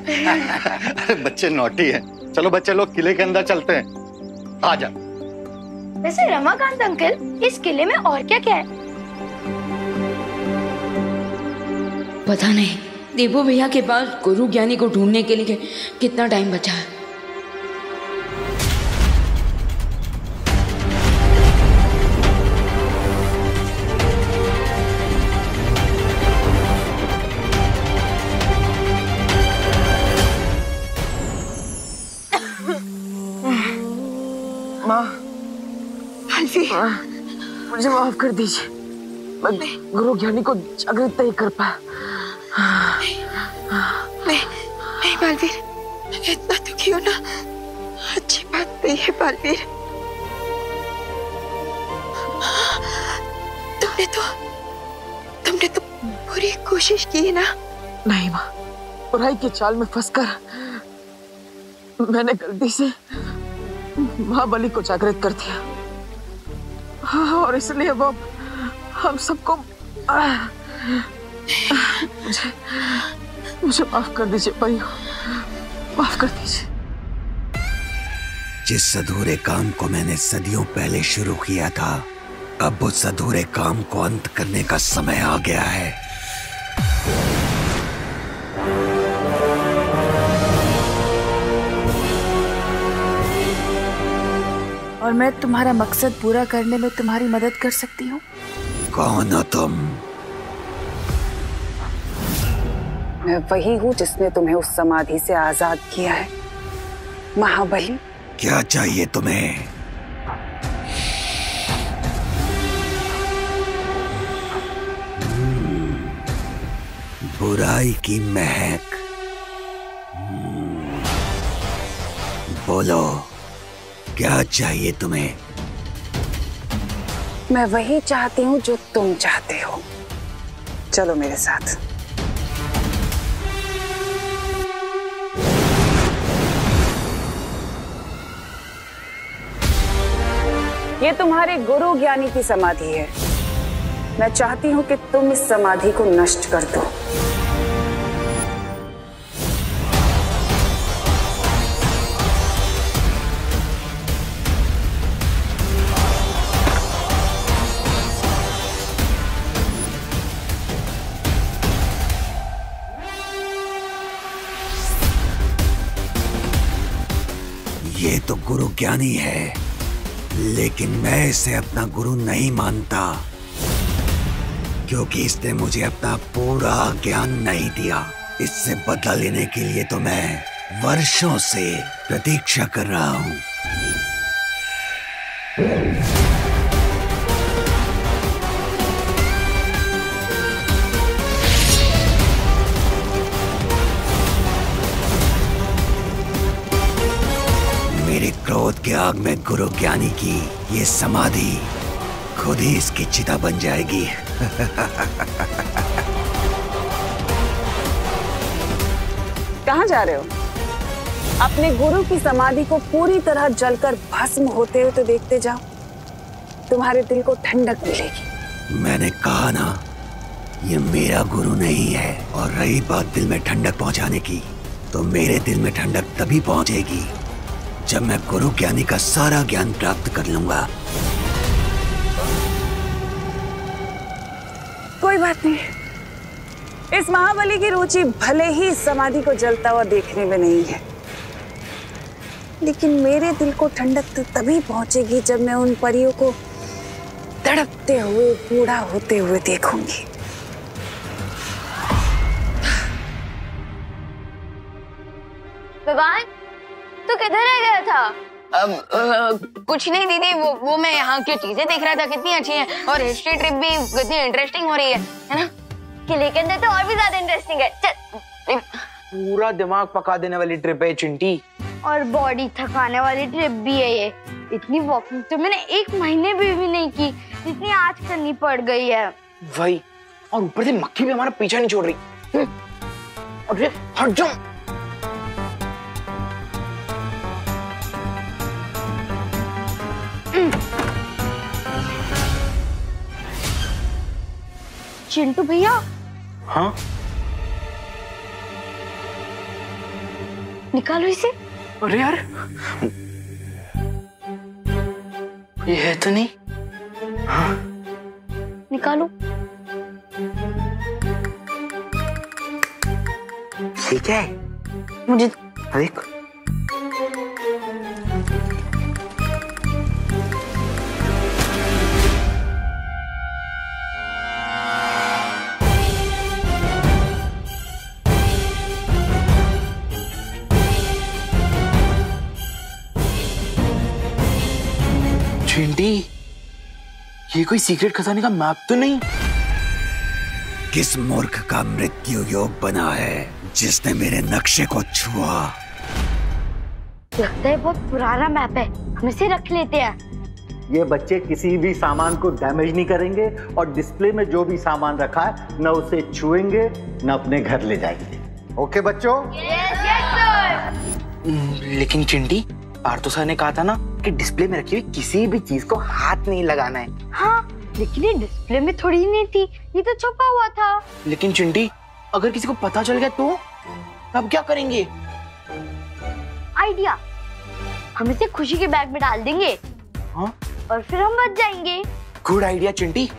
अरे बच्चे नॉटी हैं। चलो बच्चे लोग किले के अंदर चलते हैं। आ जा। वैसे रमाकांत अंकल, इस किले में और क्या क्या है? पता नहीं देवो भैया के पास गुरु ज्ञानी को ढूंढने के लिए कितना टाइम बचा है। माँ, मुझे माफ कर दीजिए, मैं गुरु ज्ञानी को जागृत नहीं कर पाया। नहीं बालवीर, इतना दुखी होना अच्छी बात नहीं है बालवीर। तुमने तो पूरी कोशिश की ना। नहीं माँ, बुराई की चाल में फंसकर मैंने गलती से महाबली को जागृत कर दिया। हाँ, और इसलिए वो हम सबको मुझे माफ कर दीजिए परियों, माफ कर दीजिए। जिस अधूरे काम को मैंने सदियों पहले शुरू किया था, अब उस अधूरे काम को अंत करने का समय आ गया है। और मैं तुम्हारा मकसद पूरा करने में तुम्हारी मदद कर सकती हूँ। कौन हो तुम? मैं वही हूँ जिसने तुम्हें उस समाधि से आजाद किया है, महाबली। क्या चाहिए तुम्हें? बुराई की महक। बोलो, क्या चाहिए तुम्हें? मैं वही चाहती हूँ जो तुम चाहते हो। चलो मेरे साथ। ये तुम्हारे गुरु ज्ञानी की समाधि है। मैं चाहती हूँ कि तुम इस समाधि को नष्ट कर दो। ये तो गुरु ज्ञानी है, लेकिन मैं इसे अपना गुरु नहीं मानता, क्योंकि इसने मुझे अपना पूरा ज्ञान नहीं दिया। इससे बदला लेने के लिए तो मैं वर्षों से प्रतीक्षा कर रहा हूँ। मेरे क्रोध के आग में गुरु ज्ञानी की ये समाधि खुद ही इसकी चिता बन जाएगी। कहाँ जा रहे हो? अपने गुरु की समाधि को पूरी तरह जलकर भस्म होते हुए तो देखते जाओ, तुम्हारे दिल को ठंडक मिलेगी। मैंने कहा ना, ये मेरा गुरु नहीं है। और रही बात दिल में ठंडक पहुंचाने की, तो मेरे दिल में ठंडक तभी पहुंचेगी जब मैं गुरु ज्ञानी का सारा ज्ञान प्राप्त कर लूंगा। कोई बात नहीं, इस महाबली की रुचि भले ही समाधि को जलता हुआ देखने में नहीं है, लेकिन मेरे दिल को ठंडक तो तभी पहुंचेगी जब मैं उन परियों को तड़पते हुए बूढ़ा होते हुए देखूंगी। विवान, तू किधर रह गया था? कुछ नहीं दीदी, वो मैं यहाँ की चीजें देख रहा था, कितनी अच्छी हैं, और हिस्ट्री ट्रिप भी कितनी इंटरेस्टिंग हो रही है ना? किले के अंदर तो और भी ज्यादा इंटरेस्टिंग है। चल। पूरा दिमाग पका देने वाली ट्रिप है चिंटी। और बॉडी थकाने वाली ट्रिप भी है ये। इतनी वॉकिंग तो मैंने 1 महीने भी नहीं की जितनी आज करनी पड़ गई है। वही, और ऊपर से मक्खी भी हमारा पीछा नहीं छोड़ रही। अरे हट जाओ। चिंटू भैया। हाँ, निकालो इसे। अरे यार, ये है तो नहीं। हाँ, निकालो। ठीक है, मुझे देख। चिंटी, ये कोई सीक्रेट खजाने का मैप तो नहीं? किस मूर्ख का मृत्यु योग बना है जिसने मेरे नक्शे को छुआ? लगता है बहुत पुराना मैप है, हम इसे रख लेते हैं। ये बच्चे किसी भी सामान को डैमेज नहीं करेंगे और डिस्प्ले में जो भी सामान रखा है न उसे छुएंगे न अपने घर ले जाएंगे। ओके बच्चों? लेकिन चिंटी, पार्थो सर ने कहा था ना कि डिस्प्ले में रखी हुई किसी भी चीज को हाथ नहीं लगाना है। हाँ, लेकिन ये डिस्प्ले में थोड़ी नहीं थी, ये तो छुपा हुआ था। लेकिन चिंटी, अगर किसी को पता चल गया तो अब क्या करेंगे? आइडिया, हम इसे खुशी के बैग में डाल देंगे। हाँ? और फिर हम बच जाएंगे। Good idea Chinti.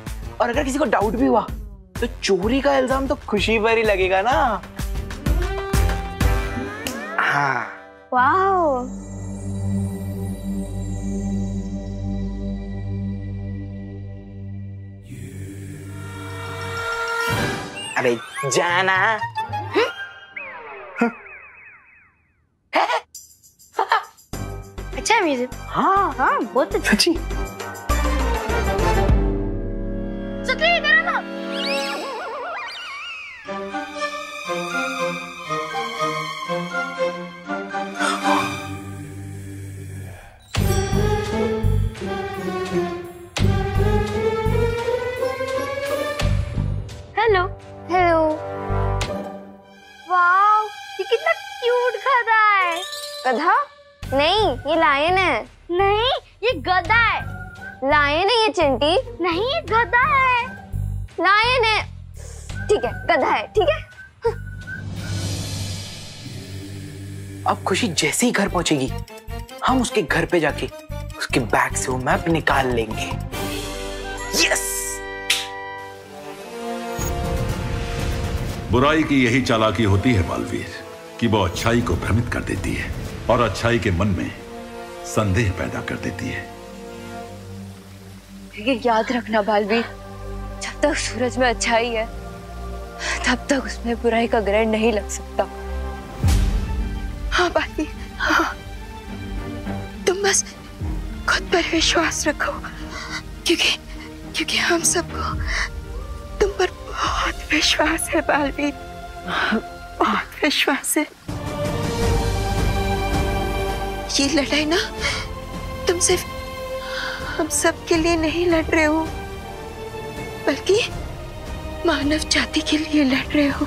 और अगर किसी को डाउट भी हुआ तो चोरी का इल्जाम तो खुशी पर ही लगेगा ना। हाँ। वाओ। अरे जाना। अच्छा म्यूजिक। हाँ हाँ, बहुत अच्छा। सच्ची। सक्रिय करो ना। हेलो। हेलो। वाओ, ये कितना क्यूट गधा है। गधा? नहीं, ये लायन है। नहीं, ये गधा है। लायन है ये चिंटी। नहीं, ये गधा है। लायन है। ठीक है, गधा है। ठीक है। अब खुशी जैसे ही घर पहुंचेगी, हम उसके घर पे जाके उसके बैग से वो मैप निकाल लेंगे। यस। बुराई की यही चालाकी होती है बालवीर, कि वो अच्छाई को भ्रमित कर देती है और अच्छाई के मन में संदेह पैदा कर देती है। ये याद रखना बालवीर, जब तक सूरज में अच्छाई है तब तक उसमें बुराई का ग्रहण नहीं लग सकता। हाँ बालवीर, हाँ। तुम बस खुद पर विश्वास रखो, क्योंकि हम सबको तुम पर बहुत विश्वास है बालवीर, बहुत विश्वास है। ये लड़ाई ना तुम सिर्फ हम सब के लिए नहीं लड़ रहे हो, बल्कि मानव जाति के लिए लड़ रहे हो।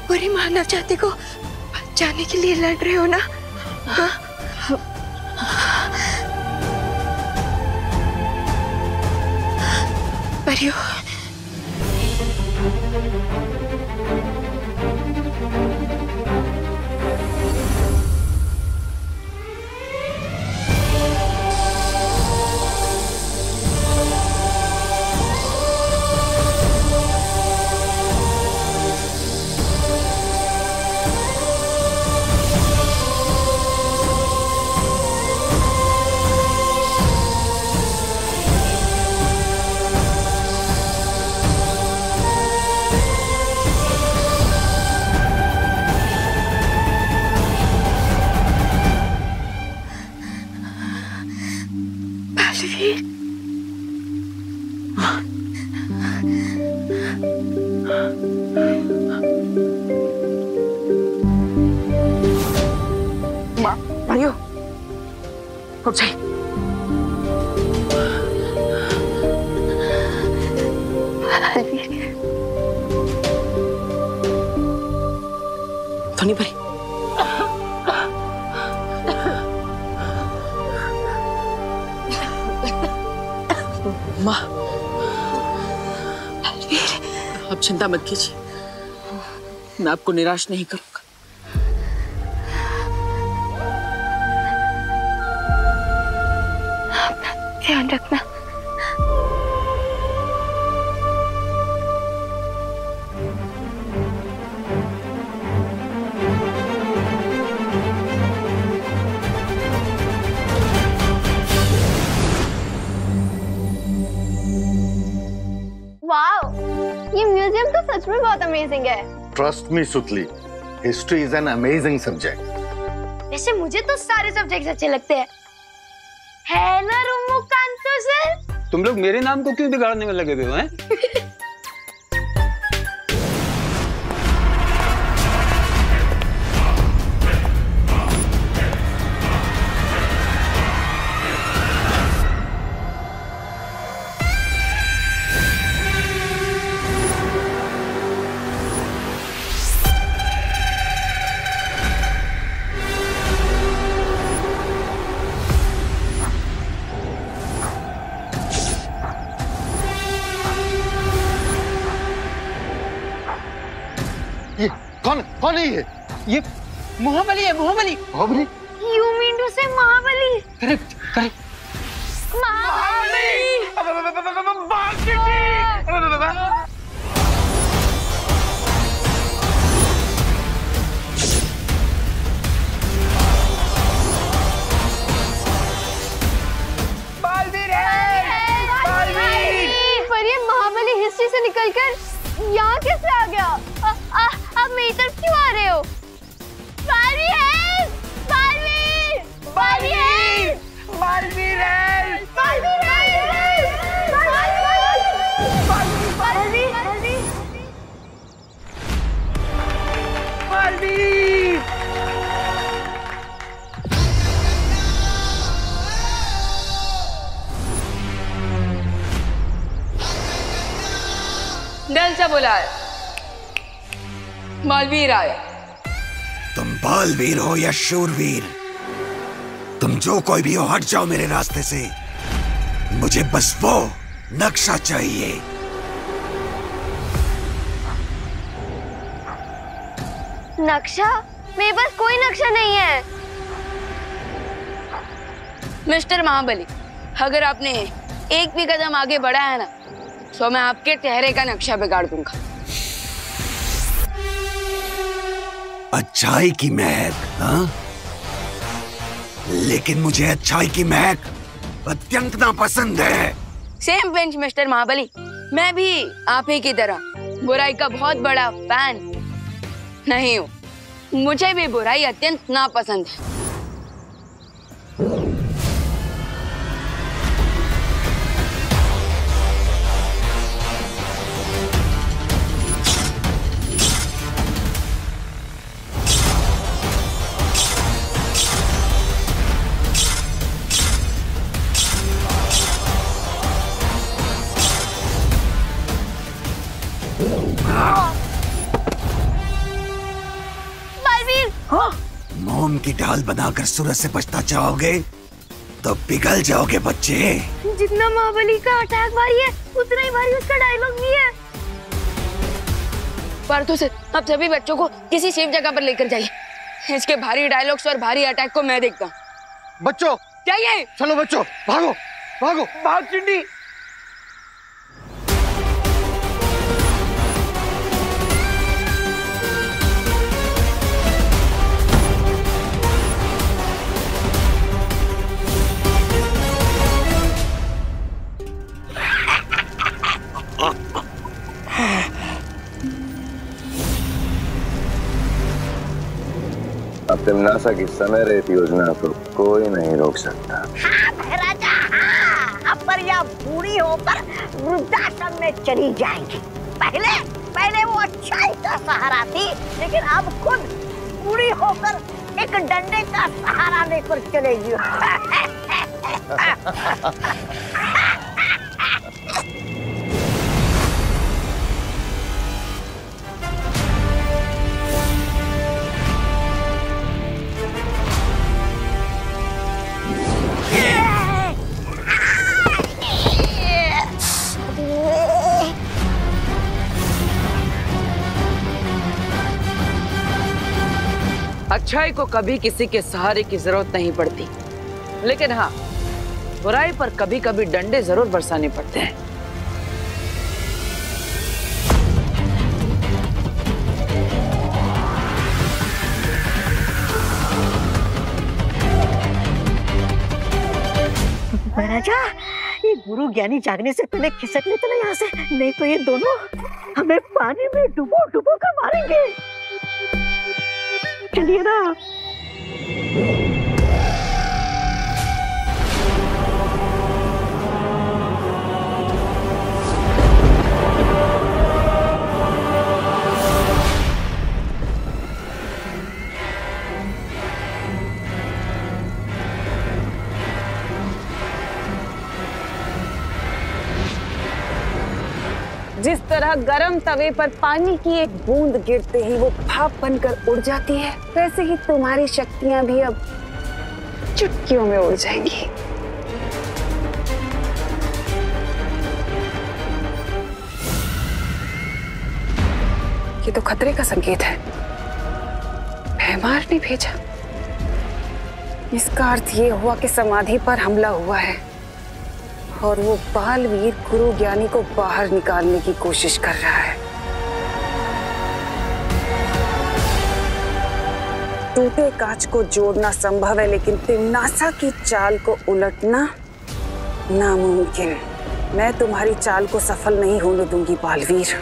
पूरी मानव जाति को जाने के लिए लड़ रहे हो ना? हाँ? परियो, परियो, उठ जाइए। धोनी परी, माँ, आप चिंता मत कीजिए, मैं आपको निराश नहीं करूंगा। ध्यान रखना। वाओ, ये म्यूजियम तो सच में बहुत अमेजिंग है। ट्रस्ट मी सुतली, history is an amazing subject. वैसे मुझे तो सारे सब्जेक्ट्स अच्छे लगते हैं, है ना रोमोकांतो सर? तुम लोग मेरे नाम को क्यों बिगाड़ने में लगे हुए हो हैं? कौन है ये? ये महाबली है, महाबली। महाबली? You mean to say Mahabali? Correct, correct. पर ये महाबली हिस्ट्री से निकलकर यहाँ कैसे आ गया? आप मेरी तरफ क्यों आ रहे हो? बालवीर! बालवीर! बालवीर! बालवीर! डल से बोला है, बालवीर आए। तुम बालवीर हो या शूरवीर, तुम जो कोई भी हो, हट जाओ मेरे रास्ते से। मुझे बस वो नक्शा चाहिए। नक्शा? मेरे पास कोई नक्शा नहीं है। मिस्टर महाबली, अगर आपने एक भी कदम आगे बढ़ा है ना, तो मैं आपके चेहरे का नक्शा बिगाड़ दूंगा। अच्छाई की महक, हाँ? लेकिन मुझे अच्छाई की महक अत्यंत नापसंद है। सेम बेंच मिस्टर महाबली, मैं भी आप ही की तरह बुराई का बहुत बड़ा फैन नहीं हूँ। मुझे भी बुराई अत्यंत नापसंद है। बालवीर! मोम की ढाल बनाकर सूरज से बचना चाहोगे तो पिघल जाओगे बच्चे। जितना महाबली का अटैक भारी है उतना ही भारी उसका डायलॉग भी है। पार्थो से आप सभी बच्चों को किसी सेफ जगह पर लेकर जाइए। इसके भारी डायलॉग्स और भारी अटैक को मैं देखता हूँ। बच्चों क्या ये? चलो बच्चों, भागो भागो भाग चिंडी। अब तिमनासा की समय रेत योजना को कोई नहीं रोक सकता। हाँ महाराजा, हाँ। अब पर यह बूढ़ी होकर वृद्धाश्रम में चली जाएगी। पहले वो अच्छाई का सहारा थी, लेकिन अब खुद बूढ़ी होकर एक डंडे का सहारा लेकर चलेगी। अच्छाई को कभी किसी के सहारे की जरूरत नहीं पड़ती, लेकिन हाँ, बुराई पर कभी कभी डंडे जरूर बरसाने पड़ते हैं। महाराजा, ये गुरु ज्ञानी जागने से पहले खिसक लेते ना यहाँ से, नहीं तो ये दोनों हमें पानी में डुबो डुबो कर मारेंगे। चलिए ना। जिस तरह गरम तवे पर पानी की एक बूंद गिरते ही वो भाप बनकर उड़ जाती है, वैसे ही तुम्हारी शक्तियां भी अब चुटकियों में उड़ जाएंगी। ये तो खतरे का संकेत है। भैमार ने भेजा। इसका अर्थ ये हुआ कि समाधि पर हमला हुआ है और वो बालवीर गुरु ज्ञानी को बाहर निकालने की कोशिश कर रहा है। टूटे कांच को जोड़ना संभव है, लेकिन तिमनासा की चाल को उलटना नामुमकिन। मैं तुम्हारी चाल को सफल नहीं होने दूंगी बालवीर।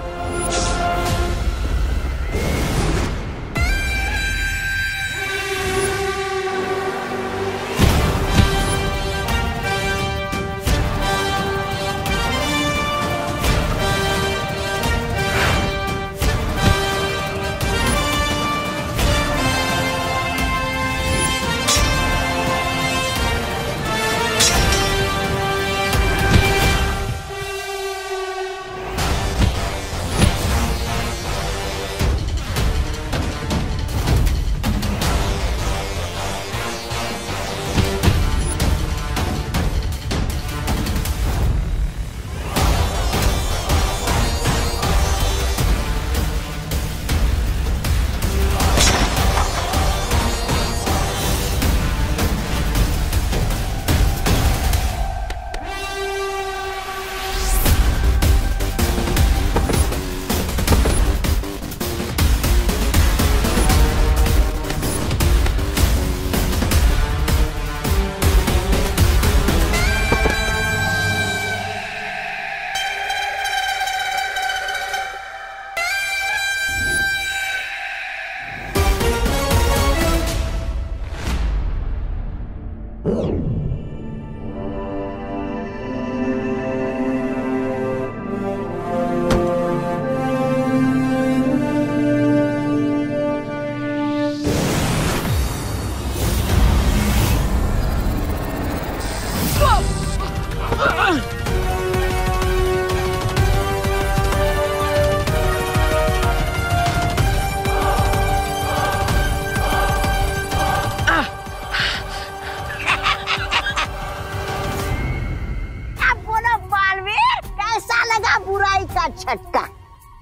चक्का,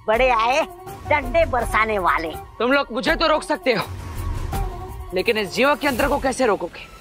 बड़े आए डंडे बरसाने वाले। तुम लोग मुझे तो रोक सकते हो, लेकिन इस जीवक यंत्र को कैसे रोकोगे?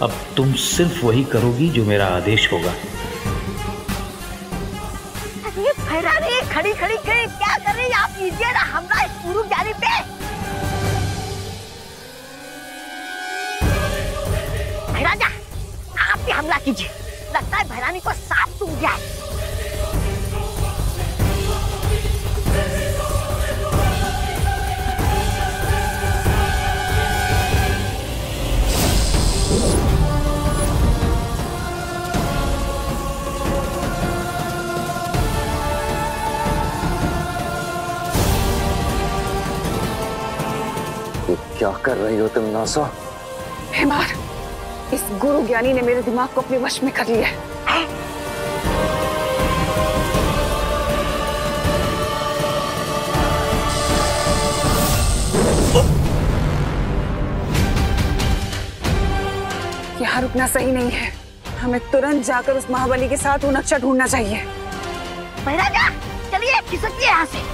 अब तुम सिर्फ वही करोगी जो मेरा आदेश होगा। ये फैरानी खड़ी खड़ी क्या कर रही है आप? कीजिए ना हमला इस गुरु ज्ञानी पे। भैराजा आप भी हमला कीजिए, लगता है भैरानी को सांप सूंघ गया है। क्या कर रही हो तुम नासो? हेमार, इस गुरु ज्ञानी ने मेरे दिमाग को अपने वश में कर लिया है। यहाँ रुकना सही नहीं है, हमें तुरंत जाकर उस महाबली के साथ वो नक्शा ढूंढना चाहिए। भैराजा चलिए खिसकिए यहाँ से।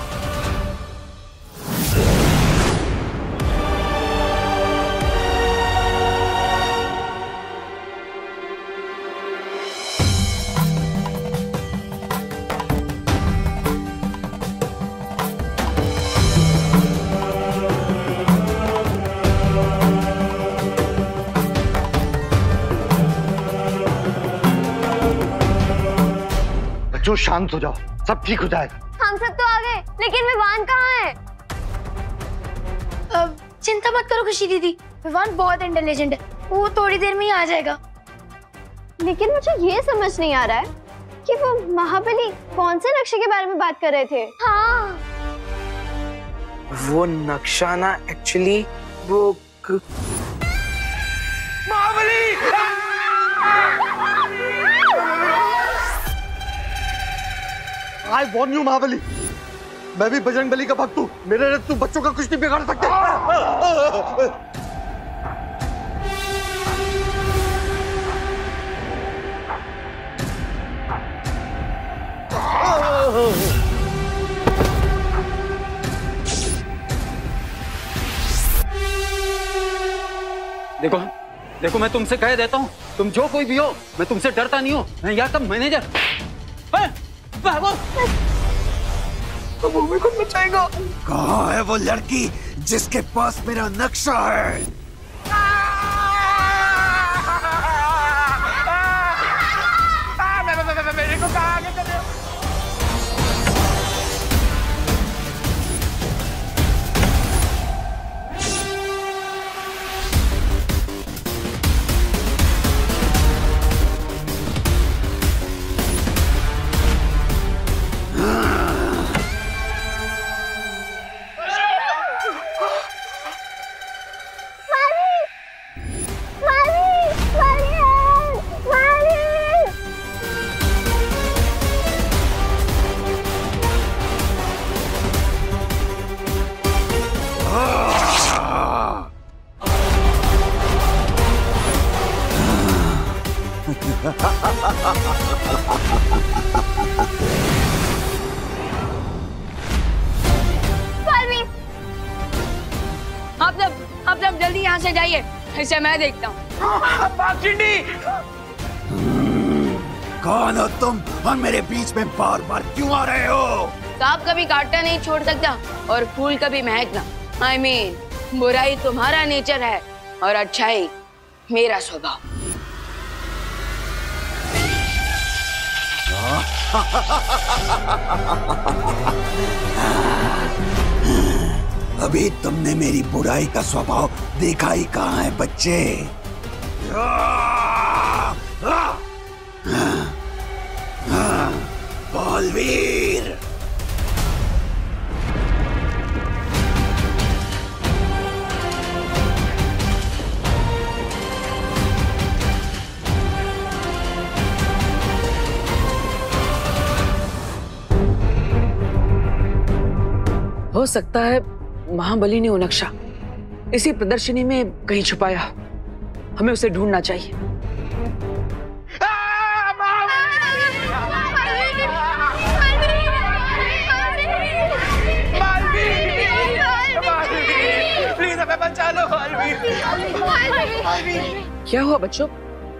बच्चों शांत हो जाओ, सब ठीक हो जाएगा। हम सब तो आ गए, लेकिन विवान कहाँ है? चिंता मत करो खुशी दीदी, विवान बहुत इंटेलिजेंट है, वो थोड़ी देर में ही आ जाएगा। लेकिन मुझे ये समझ नहीं आ रहा है कि वो महाबली कौन से नक्शे के बारे में बात कर रहे थे? हाँ, वो नक्शा ना एक्चुअली वो महाबली! I warn you, महाबली, मैं भी बजरंग बली का भक्त हूँ, मेरे तू बच्चों का कुछ नहीं बिगाड़ सकते। देखो देखो, मैं तुमसे कह देता हूँ, तुम जो कोई भी हो, मैं तुमसे डरता नहीं हूँ। मैं यहाँ का मैनेजर। वो मेरे को बचाएगा। कहाँ है वो लड़की जिसके पास मेरा नक्शा है? मेरे को कहाँ आगे कर रहे हो? यहाँ से जाइए, इसे मैं देखता हूँ। कौन हो तुम और मेरे बीच में बार बार क्यों आ रहे हो? सांप कभी काटना नहीं छोड़ सकता और फूल कभी महकना। I mean, बुराई तुम्हारा नेचर है और अच्छाई मेरा स्वभाव। अभी तुमने मेरी बुराई का स्वभाव देखा ही कहाँ है बच्चे? बलवीर, हो सकता है महाबली ने वो नक्शा इसी प्रदर्शनी में कहीं छुपाया। हमें उसे ढूंढना चाहिए। क्या हुआ बच्चों,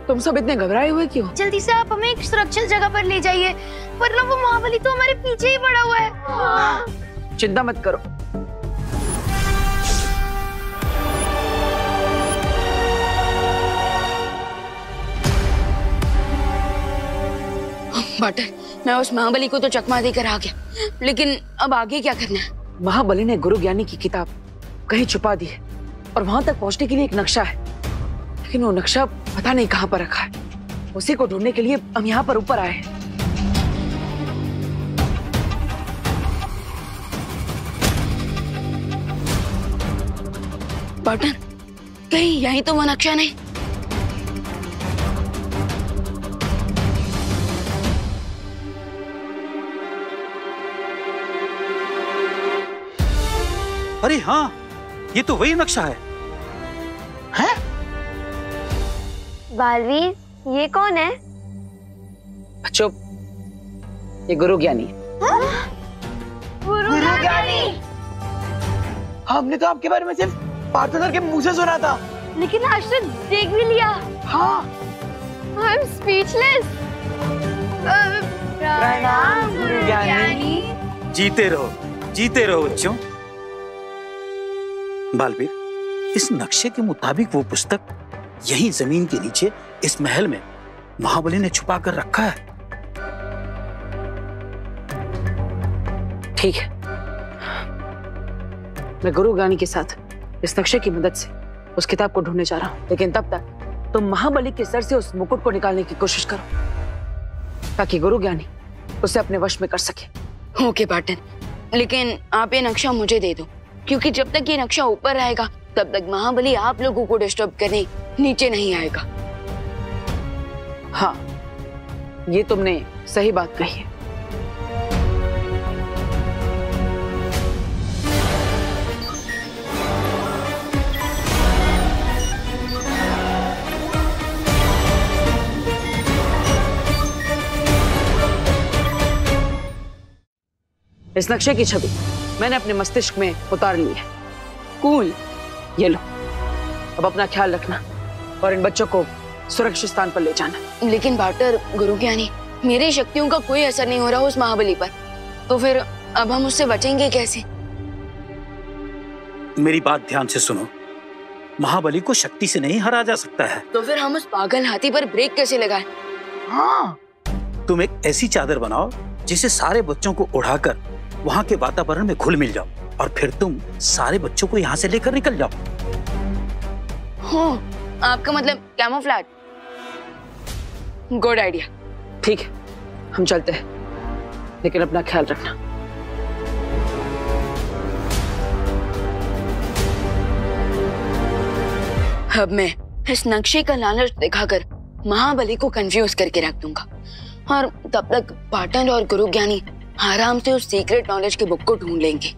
तुम सब इतने घबराए हुए क्यों? जल्दी से आप हमें एक सुरक्षित जगह पर ले जाइए, वरना वो महाबली तो हमारे पीछे ही पड़ा हुआ है। चिंता मत करो। बटर, मैं उस महाबली को तो चकमा देकर आ गया, लेकिन अब आगे क्या करना है? महाबली ने गुरु ज्ञानी की किताब कहीं छुपा दी है और वहां तक पहुंचने के लिए एक नक्शा है, लेकिन वो नक्शा पता नहीं कहां पर रखा है। उसी को ढूंढने के लिए हम यहाँ पर ऊपर आए हैं। बटर, कहीं यही तो वो नक्शा नहीं? अरे हाँ, ये तो वही नक्शा है। हैं? बालवीर, ये कौन है? बच्चों, ये गुरु ज्ञानी है। गुरु ज्ञानी? हमने तो आपके बारे में सिर्फ पार्थो सर के मुंह से सुना था, लेकिन आज तो देख भी लिया। हाँ, आई एम स्पीचलेस। प्रणाम गुरु ज्ञानी। जीते रहो बच्चों। बालवीर, इस नक्शे के मुताबिक वो पुस्तक यहीं जमीन के नीचे इस महल में महाबली ने छुपा कर रखा है। ठीक है, मैं गुरु ज्ञानी के साथ इस नक्शे की मदद से उस किताब को ढूंढने जा रहा हूं, लेकिन तब तक तुम महाबली के सर से उस मुकुट को निकालने की कोशिश करो ताकि गुरु ज्ञानी उसे अपने वश में कर सके। ओके पाटन, लेकिन आप ये नक्शा मुझे दे दो, क्योंकि जब तक ये नक्शा ऊपर रहेगा तब तक महाबली आप लोगों को डिस्टर्ब करने नीचे नहीं आएगा। हाँ, ये तुमने सही बात कही है। इस नक्शे की छवि मैंने अपने मस्तिष्क में उतार ली है। कूल, ये लो। अब अपना ख्याल रखना और इन बच्चों को सुरक्षित स्थान पर ले जाना। लेकिन बाटर, गुरु ज्ञानी, मेरी शक्तियों का कोई असर नहीं हो रहा उस महाबली पर, तो फिर अब हम उससे बचेंगे कैसे? मेरी बात ध्यान से सुनो, महाबली को शक्ति से नहीं हरा जा सकता है। तो फिर हम उस पागल हाथी पर ब्रेक कैसे लगाएं? हाँ, तुम एक ऐसी चादर बनाओ जिसे सारे बच्चों को उड़ाकर वहां के वातावरण में घुल मिल जाओ और फिर तुम सारे बच्चों को यहाँ से लेकर निकल जाओ। हाँ, आपका मतलब कैमोफ्लेज? Good idea. ठीक है, हम चलते हैं, लेकिन अपना ख्याल रखना। अब मैं इस नक्शे का लालच दिखाकर महाबली को कंफ्यूज करके रख दूंगा और तब तक पाटन और गुरु ज्ञानी आराम से उस सीक्रेट नॉलेज की बुक को ढूंढ लेंगे।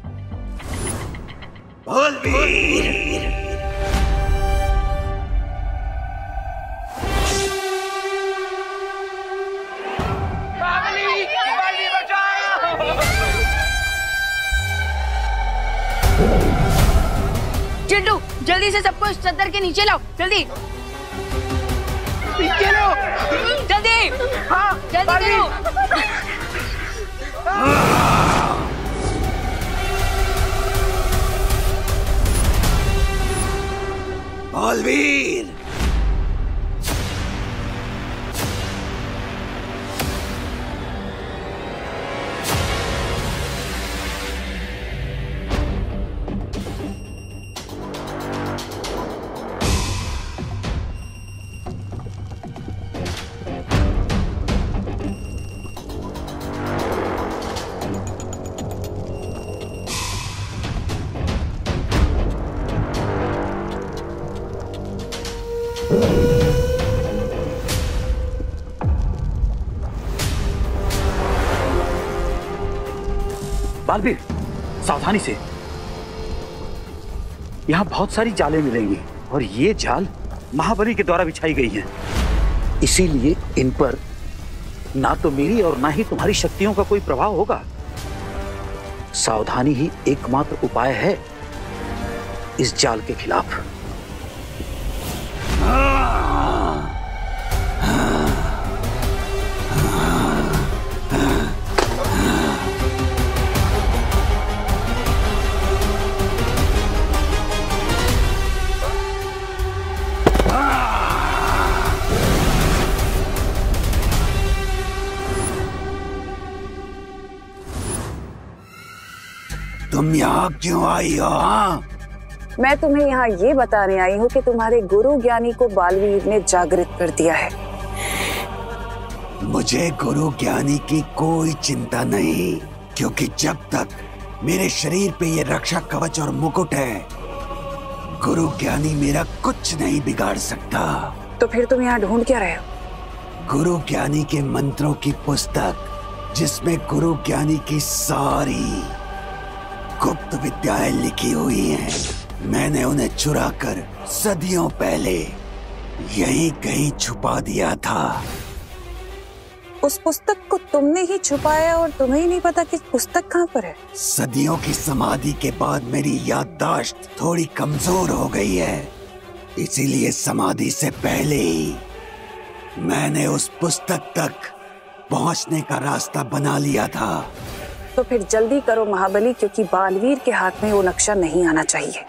चिंटू, जल्दी से सबको इस चद्दर के नीचे लाओ, जल्दी नीचे लो, जल्दी। हाँ, जल्दी करो। बालवीर, बालवीर, सावधानी से। यहाँ बहुत सारी जालें मिलेंगी और ये जाल महाबली के द्वारा बिछाई गई हैं। इसीलिए इन पर ना तो मेरी और ना ही तुम्हारी शक्तियों का कोई प्रभाव होगा। सावधानी ही एकमात्र उपाय है इस जाल के खिलाफ। तुम यहाँ क्यों आई हो? हाँ, मैं तुम्हें यहाँ ये बताने आई हूँ कि तुम्हारे गुरु ज्ञानी को बालवीर ने जागृत कर दिया है। मुझे गुरु ज्ञानी की कोई चिंता नहीं, क्योंकि जब तक मेरे शरीर पे ये रक्षा कवच और मुकुट है, गुरु ज्ञानी मेरा कुछ नहीं बिगाड़ सकता। तो फिर तुम यहाँ ढूंढ क्या रहे हो? गुरु ज्ञानी के मंत्रों की पुस्तक, जिसमें गुरु ज्ञानी की सारी गुप्त विद्याएं लिखी हुई हैं। मैंने उन्हें चुराकर सदियों पहले यहीं कहीं छुपा दिया था। उस पुस्तक को तुमने ही छुपाया और तुम्हें ही नहीं पता कि पुस्तक कहाँ पर है? सदियों की समाधि के बाद मेरी याददाश्त थोड़ी कमजोर हो गई है, इसीलिए समाधि से पहले ही मैंने उस पुस्तक तक पहुंचने का रास्ता बना लिया था। तो फिर जल्दी करो महाबली, क्योंकि बालवीर के हाथ में वो नक्शा नहीं आना चाहिए।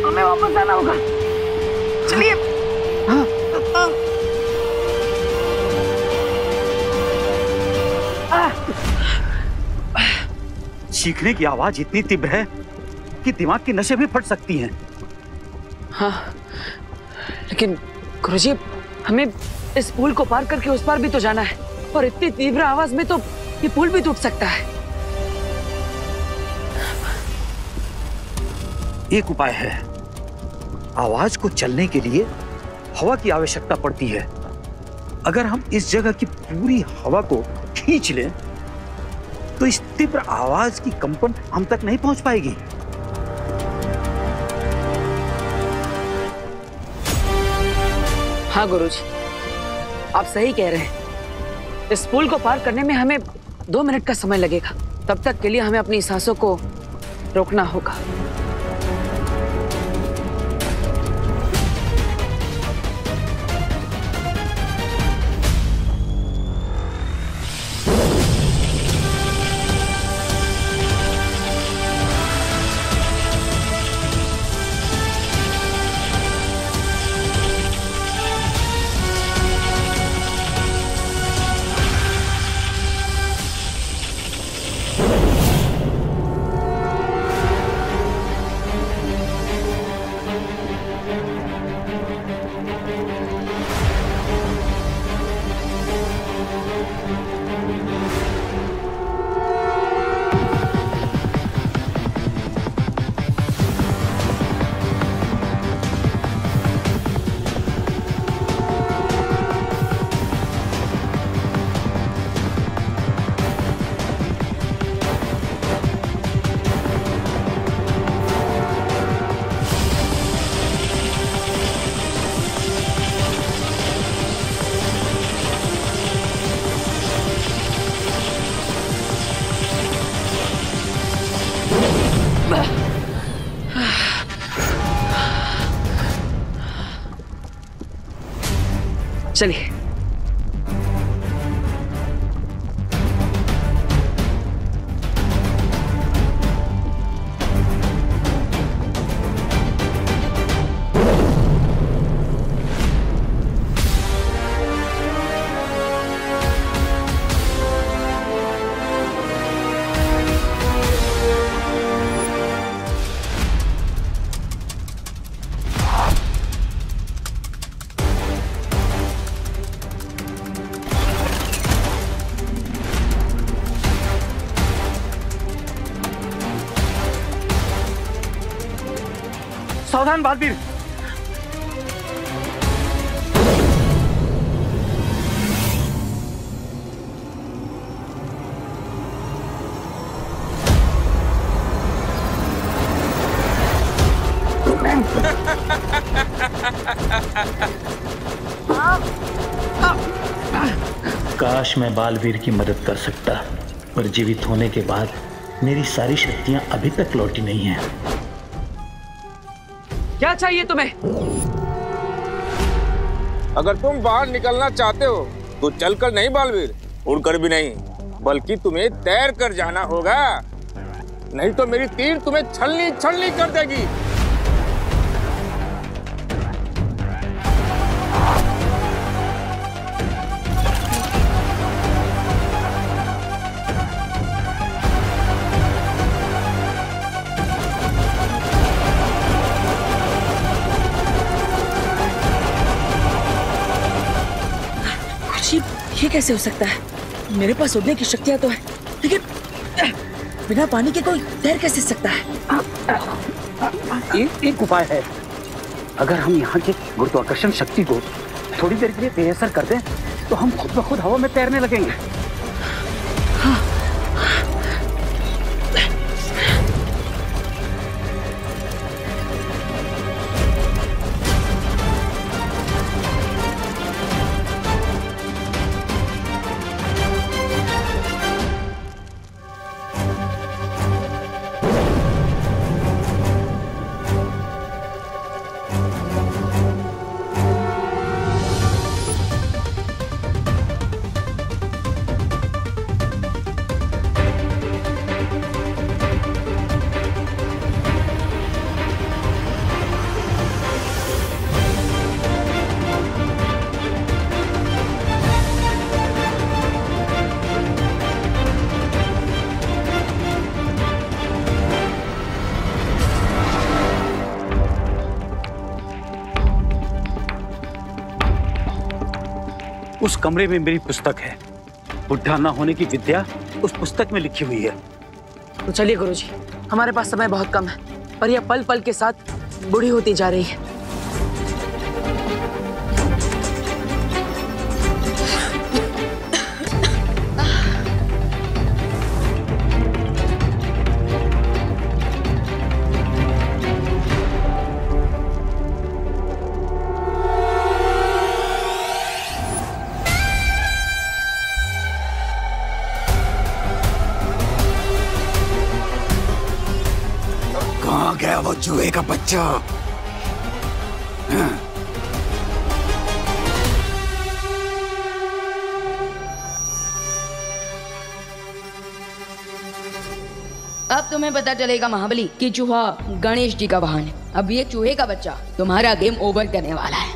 हमें वापस आना होगा। चलिए। चीखने की आवाज इतनी तीव्र है कि दिमाग के नशे भी फट सकती हैं। हाँ, लेकिन गुरुजी, हमें इस पुल को पार करके उस पार भी तो जाना है, और इतनी तीव्र आवाज में तो ये पुल भी टूट सकता है। एक उपाय है। आवाज को चलने के लिए हवा की आवश्यकता पड़ती है। अगर हम इस जगह की पूरी हवा को खींच लें तो इस तीव्र आवाज की कंपन हम तक नहीं पहुंच पाएगी। हाँ गुरुजी, आप सही कह रहे हैं। इस पुल को पार करने में हमें 2 मिनट का समय लगेगा। तब तक के लिए हमें अपनी सांसों को रोकना होगा। चलिए। सावधान बालवीर। काश मैं बालवीर की मदद कर सकता, पर जीवित होने के बाद मेरी सारी शक्तियां अभी तक लौटी नहीं हैं। क्या चाहिए तुम्हें? अगर तुम बाहर निकलना चाहते हो तो चलकर नहीं बालवीर, उड़कर भी नहीं, बल्कि तुम्हें तैर कर जाना होगा, नहीं तो मेरी तीर तुम्हें छलनी छलनी कर देगी। ये कैसे हो सकता है? मेरे पास उड़ने की शक्तियां तो है, लेकिन बिना पानी के कोई तैर कैसे सकता है? एक उपाय है। अगर हम यहाँ की गुरुत्वाकर्षण शक्ति को थोड़ी देर के लिए बेअसर कर दें तो हम खुद ब खुद हवा में तैरने लगेंगे। उस कमरे में मेरी पुस्तक है। बुढ़ा ना होने की विद्या उस पुस्तक में लिखी हुई है। तो चलिए गुरुजी, हमारे पास समय बहुत कम है, पर यह पल पल के साथ बूढ़ी होती जा रही है। कहाँ गया वो चूहे का बच्चा? अब तुम्हें पता चलेगा महाबली कि चूहा गणेश जी का वाहन है। अब ये चूहे का बच्चा तुम्हारा गेम ओवर करने वाला है।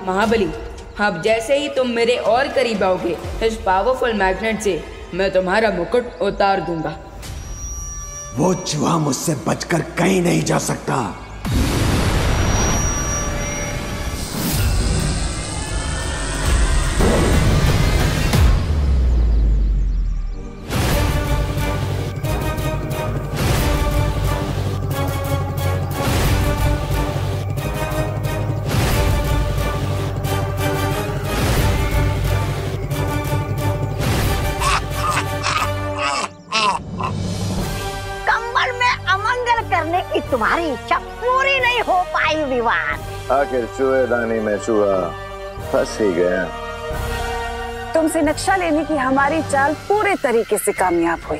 महाबली, अब जैसे ही तुम मेरे और करीब आओगे, इस पावरफुल मैग्नेट से मैं तुम्हारा मुकुट उतार दूंगा। वो चूहा मुझसे बचकर कहीं नहीं जा सकता। तुम्हारी इच्छा पूरी नहीं हो पाई विवान। आखिर चूहेदानी में चूहा फंस ही गया। तुमसे नक्शा लेने की हमारी चाल पूरे तरीके से कामयाब हुई।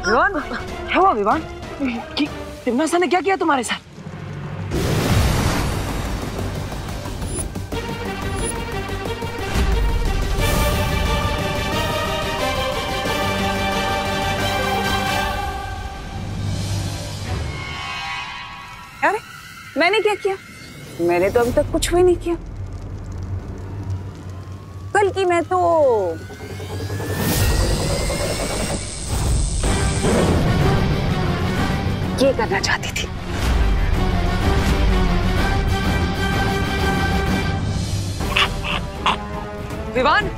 विवान, क्या हुआ विवान? तिम्नासा ने क्या किया तुम्हारे साथ? अरे मैंने क्या किया? मैंने तो अभी तक कुछ भी नहीं किया, बल्कि मैं तो ये करना चाहती थी। विवान,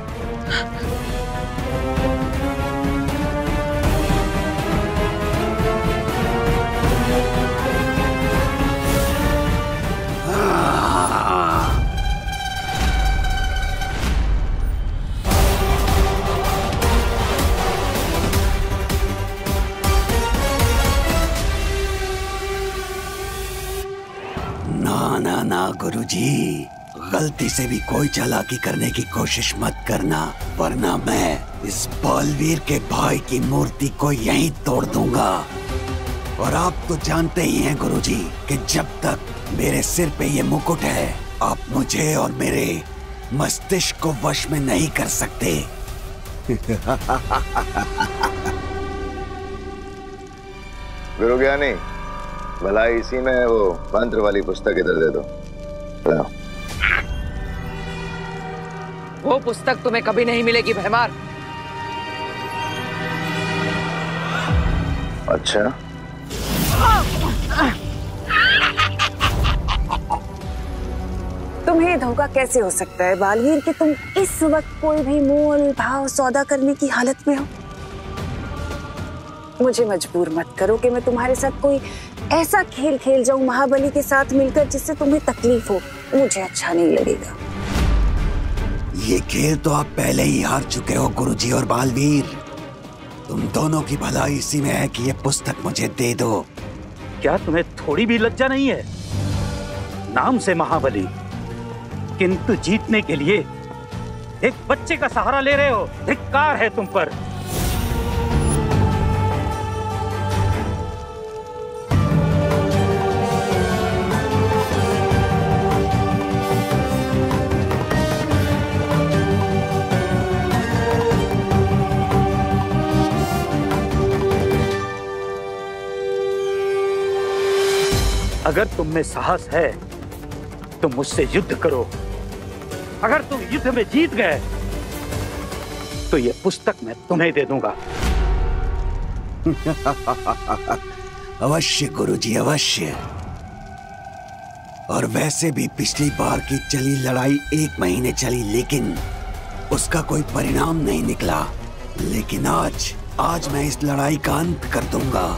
ना गुरुजी, गलती से भी कोई चालाकी करने की कोशिश मत करना, वरना मैं इस बालवीर के भाई की मूर्ति को यहीं तोड़ दूंगा। और आप तो जानते ही हैं गुरुजी कि जब तक मेरे सिर पे ये मुकुट है, आप मुझे और मेरे मस्तिष्क को वश में नहीं कर सकते। गुरु ज्ञानी, भला इसी में वो मंत्र वाली पुस्तक इधर दे दो। वो पुस्तक तुम्हें कभी नहीं मिलेगी भैमार। अच्छा, तुम्हें धोखा कैसे हो सकता है बालवीर कि तुम इस वक्त कोई भी मोल भाव सौदा करने की हालत में हो? मुझे मजबूर मत करो कि मैं तुम्हारे साथ कोई ऐसा खेल खेल जाऊं महाबली के साथ मिलकर जिससे तुम्हें तकलीफ हो। मुझे अच्छा नहीं लगेगा। ये खेल तो आप पहले ही हार चुके हो गुरुजी और बालवीर। तुम दोनों की भलाई इसी में है कि ये पुस्तक मुझे दे दो। क्या तुम्हें थोड़ी भी लज्जा नहीं है? नाम से महाबली, किंतु जीतने के लिए एक बच्चे का सहारा ले रहे हो। धिक्कार है तुम पर। अगर तुम में साहस है तो मुझसे युद्ध करो। अगर तुम युद्ध में जीत गए तो ये पुस्तक मैं तुम्हें दे दूंगा। अवश्य गुरुजी, अवश्य। और वैसे भी पिछली बार की चली लड़ाई 1 महीने चली, लेकिन उसका कोई परिणाम नहीं निकला। लेकिन आज मैं इस लड़ाई का अंत कर दूंगा।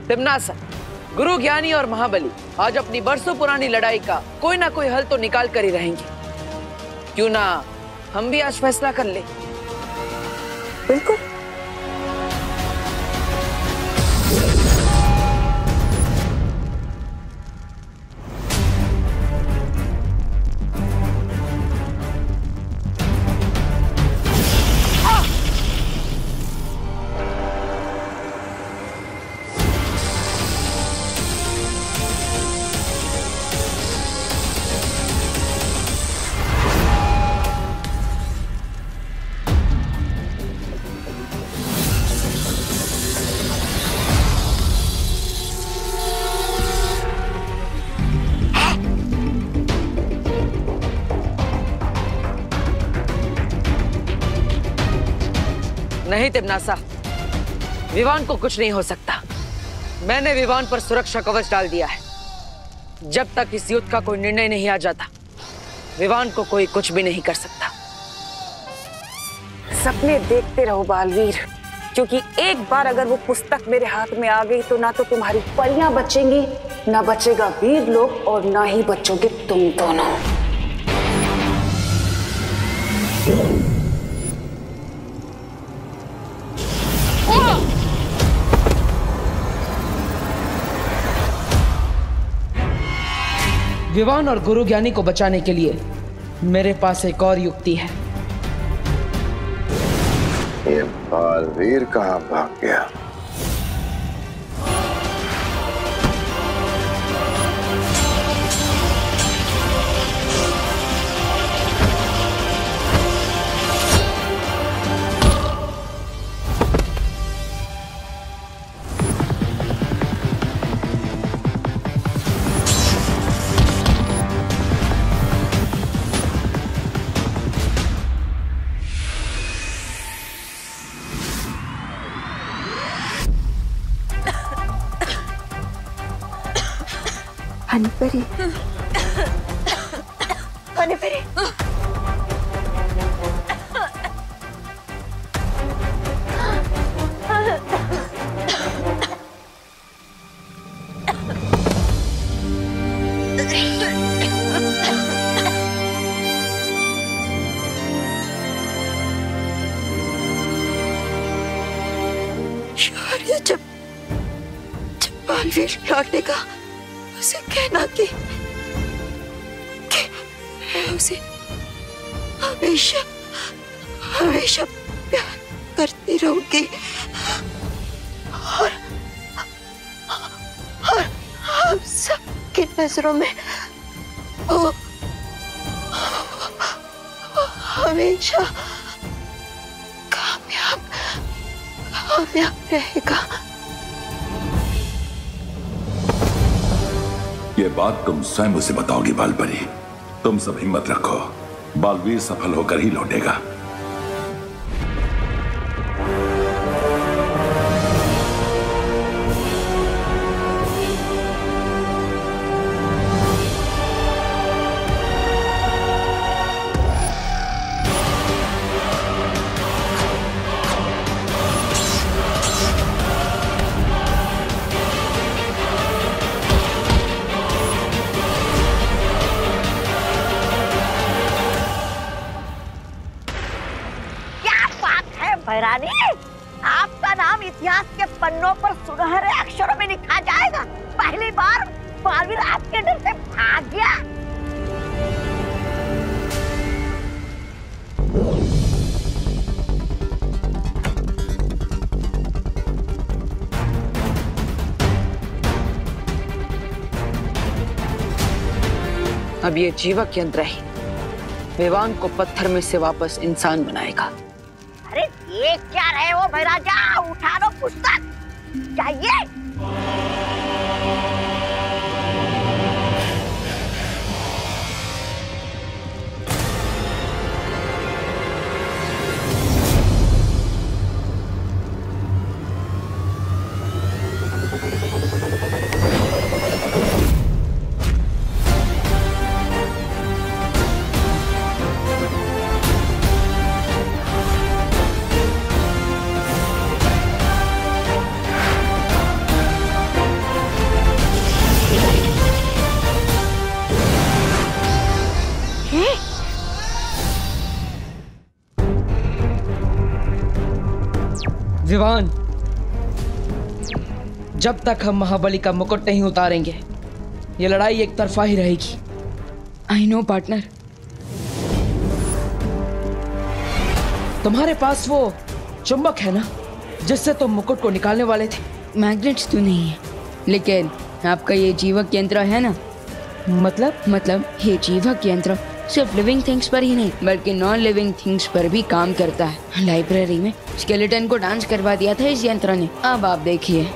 तिम्नासा, गुरु ज्ञानी और महाबली आज अपनी बरसों पुरानी लड़ाई का कोई ना कोई हल तो निकाल कर ही रहेंगे। क्यों ना हम भी आज फैसला कर ले? बिल्कुल। नहीं तिम्नासा, विवान को कुछ नहीं हो सकता। मैंने विवान पर सुरक्षा कवच डाल दिया है। जब तक इस युद्ध का कोई निर्णय नहीं आ जाता, विवान को कोई कुछ भी नहीं कर सकता। सपने देखते रहो बालवीर, क्योंकि एक बार अगर वो पुस्तक मेरे हाथ में आ गई तो ना तो तुम्हारी परियां बचेंगी, ना बचेगा वीर लोग, और ना ही बचोगे तुम दोनों। विवान और गुरु ज्ञानी को बचाने के लिए मेरे पास एक और युक्ति है। ये बालवीर कहाँ भाग गया? हनीपरी, हनीपरी, शौर्य जब बालवीर लौटेगा उसे कहना कि मैं उसे हमेशा हमेशा प्यार करती रहूंगी और हम सबकी नजरों में वो हमेशा कामयाब रहेगा। ये बात तुम स्वयं उसे बताओगी बालपरी। तुम सब हिम्मत रखो, बालवीर सफल होकर ही लौटेगा। भैरानी, आपका नाम इतिहास के पन्नों पर सुनहरे अक्षरों में लिखा जाएगा। पहली बार बालवीर आपके डर से भाग गया। अब ये जीवक यंत्र ही विवान को पत्थर में से वापस इंसान बनाएगा। अरे ये क्या रहे हो भैराजा, उठा लो पुस्तक। चाहिए विवान, जब तक हम महाबली का मुकुट नहीं उतारेंगे ये लड़ाई एक तरफा ही रहेगी। I know partner. तुम्हारे पास वो चुंबक है ना जिससे तुम मुकुट को निकालने वाले थे? मैग्नेट्स तो नहीं है, लेकिन आपका ये जीवक यंत्र है ना। मतलब ये जीवक यंत्र सिर्फ लिविंग थिंग्स पर ही नहीं बल्कि नॉन लिविंग थिंग्स पर भी काम करता है। लाइब्रेरी में स्केलेटन को डांस करवा दिया था इस यंत्र ने। अब आप देखिए।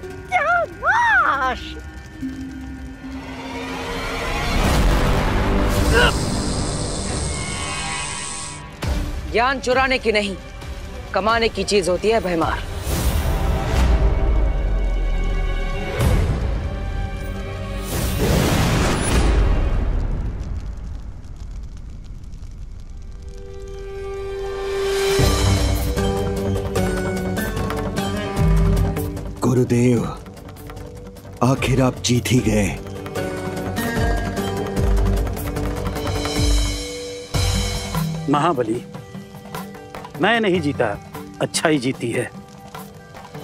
सत्यानाश। ज्ञान चुराने की नहीं, कमाने की चीज होती है भैमार। गुरुदेव, आखिर आप जीत ही गए। महाबली, मैं नहीं जीता, अच्छाई जीती है।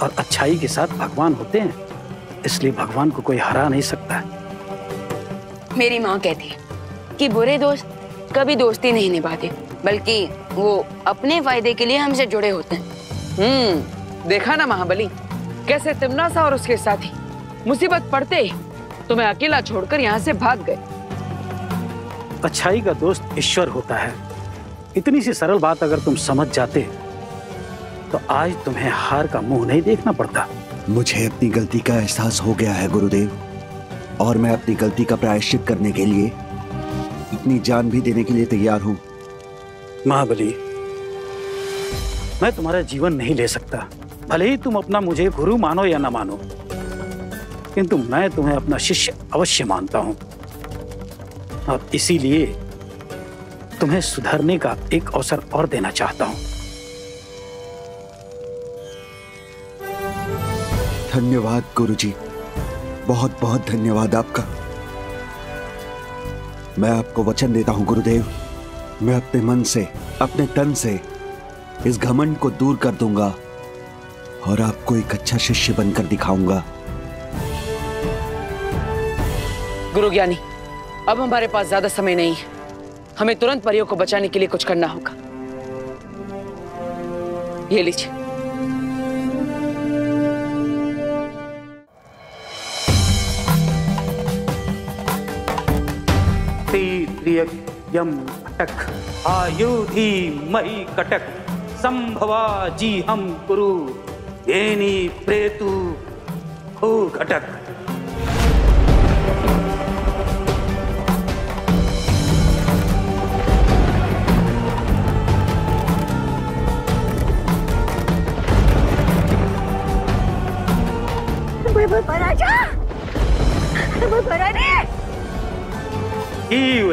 और अच्छाई के साथ भगवान होते हैं, इसलिए भगवान को कोई हरा नहीं सकता। मेरी माँ कहती है कि बुरे दोस्त कभी दोस्ती नहीं निभाते, बल्कि वो अपने फायदे के लिए हमसे जुड़े होते हैं। देखा ना महाबली, कैसे तिमनासा और उसके साथी मुसीबत पड़ते ही तुम्हें अकेला छोड़कर यहाँ से भाग गए। अच्छाई का दोस्त ईश्वर होता है। इतनी सी सरल बात अगर तुम समझ जाते तो आज तुम्हें हार का मुंह नहीं देखना पड़ता। मुझे अपनी गलती का एहसास हो गया है गुरुदेव, और मैं अपनी गलती का प्रायश्चित करने के लिए अपनी जान भी देने के लिए तैयार हूं। महाबली, मैं तुम्हारा जीवन नहीं ले सकता, भले ही तुम अपना मुझे गुरु मानो या ना मानो, किंतु मैं तुम्हें अपना शिष्य अवश्य मानता हूं। और इसीलिए तुम्हें सुधरने का एक अवसर और देना चाहता हूं। धन्यवाद गुरुजी, बहुत बहुत धन्यवाद आपका। मैं आपको वचन देता हूं गुरुदेव, मैं अपने मन से, अपने तन से इस घमंड को दूर कर दूंगा और आपको एक अच्छा शिष्य बनकर दिखाऊंगा। गुरु ज्ञानी, अब हमारे पास ज्यादा समय नहीं है, हमें तुरंत परियों को बचाने के लिए कुछ करना होगा। ये लीजिए। यम अटक आयुधि मई कटक संभवा जी हम कुरु येनी प्रेतु हो घटक।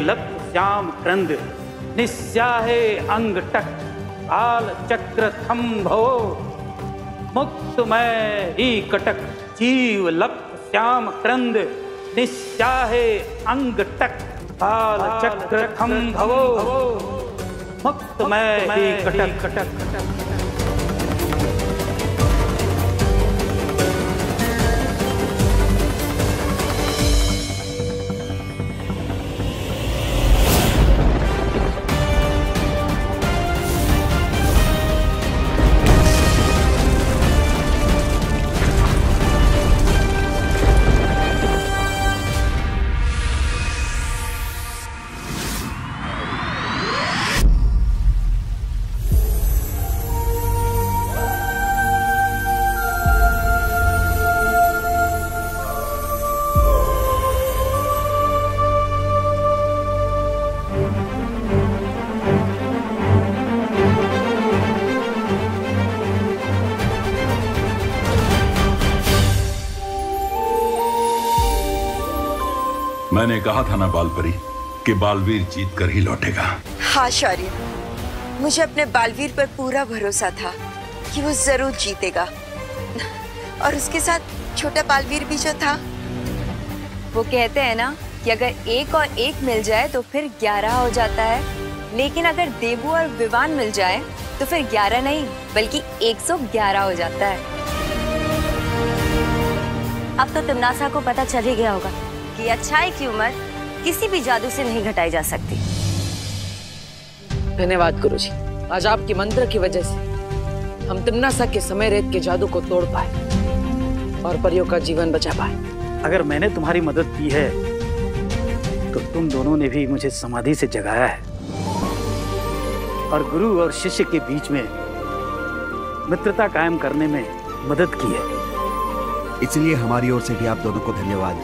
लप श्याम क्रंद निस्याहे अंग टक काल चक्र थम्भो मुक्तमय ही कटक। जीव लप श्याम क्रंद निस्याहे अंग टक काल चक्र थम्भो मुक्तमय ही कटक कटक। मैंने कहा था ना बालपरी कि बालवीर जीत कर ही लौटेगा। हाँ शौर्य, मुझे अपने बालवीर पर पूरा भरोसा था कि वो जरूर जीतेगा। और उसके साथ छोटा बालवीर भी जो था। वो कहते हैं ना कि अगर एक और एक मिल जाए तो फिर 11 हो जाता है, लेकिन अगर देवू और विवान मिल जाए तो फिर 11 नहीं बल्कि 111 हो जाता है। अब तो तिमनासा को पता चल ही गया होगा कि अच्छाई की उम्र किसी भी जादू से नहीं घटाई जा सकती। धन्यवाद गुरुजी, आज आपके मंत्र की वजह से हम तिमनासा के समय रेत के जादू को तोड़ पाए और परियों का जीवन बचा पाए। अगर मैंने तुम्हारी मदद की है तो तुम दोनों ने भी मुझे समाधि से जगाया है और गुरु और शिष्य के बीच में मित्रता कायम करने में मदद की है। इसलिए हमारी ओर से भी आप दोनों को धन्यवाद।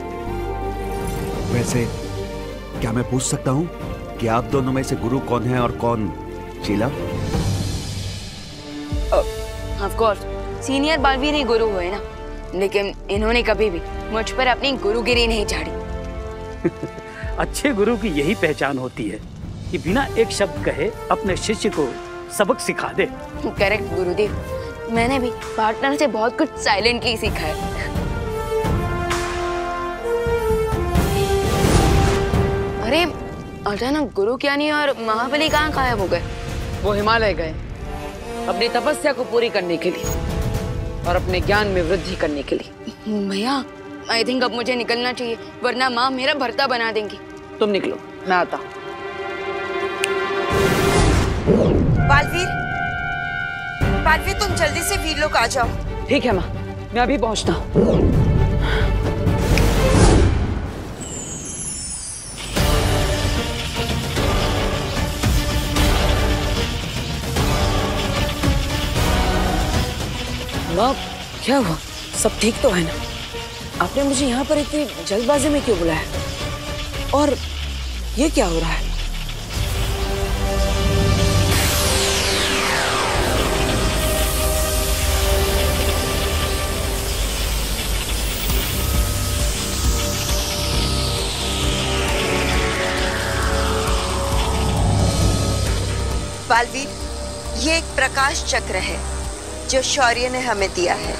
वैसे क्या मैं पूछ सकता हूँ कि आप दोनों में से गुरु कौन है और कौन Sheela? Of course senior Baalveer ही गुरु हुए ना, लेकिन इन्होंने कभी भी मुझ पर अपनी गुरुगिरी नहीं झाड़ी। अच्छे गुरु की यही पहचान होती है कि बिना एक शब्द कहे अपने शिष्य को सबक सिखा दे। करेक्ट गुरुदेव, मैंने भी पार्टनर से बहुत कुछ साइलेंटली सीखा है। अरे अचानक गुरु ज्ञानी और महाबली कहाँ गायब हो गए? वो हिमालय गए अपनी तपस्या को पूरी करने के लिए और अपने ज्ञान में वृद्धि करने के लिए। भैया आई थिंक अब मुझे निकलना चाहिए, वरना माँ मेरा भरता बना देंगी। तुम निकलो, मैं आता हूँ। बालवीर, बालवीर तुम जल्दी से वीर लोग आ जाओ। ठीक है माँ, मैं अभी पहुँचता हूँ। माँ क्या हुआ? सब ठीक तो है ना? आपने मुझे यहाँ पर इतनी जल्दबाजी में क्यों बुलाया? और ये क्या हो रहा है? बालवीर, ये एक प्रकाश चक्र है जो शौर्य ने हमें दिया है।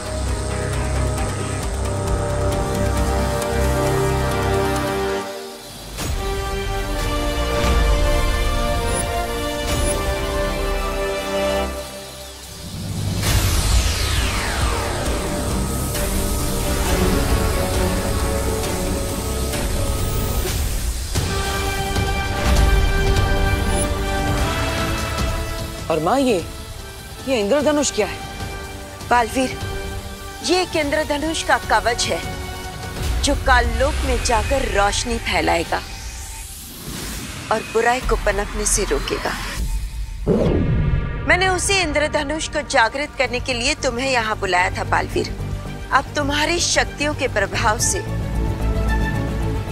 और माँ ये इंद्रधनुष क्या है? बालवीर, ये एक इंद्रधनुष का कवच है जो काललोक में जाकर रोशनी फैलाएगा और बुराई को पनपने से रोकेगा। मैंने उसी इंद्रधनुष को जागृत करने के लिए तुम्हें यहाँ बुलाया था बालवीर। अब तुम्हारी शक्तियों के प्रभाव से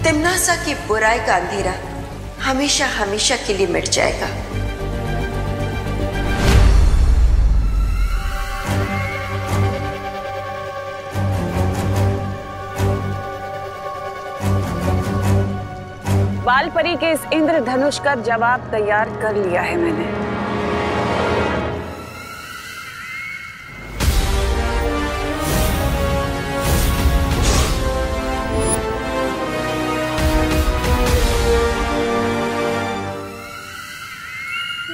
तिम्नासा की बुराई का अंधेरा हमेशा हमेशा के लिए मिट जाएगा। बालपरी के इस इंद्रधनुष का जवाब तैयार कर लिया है मैंने।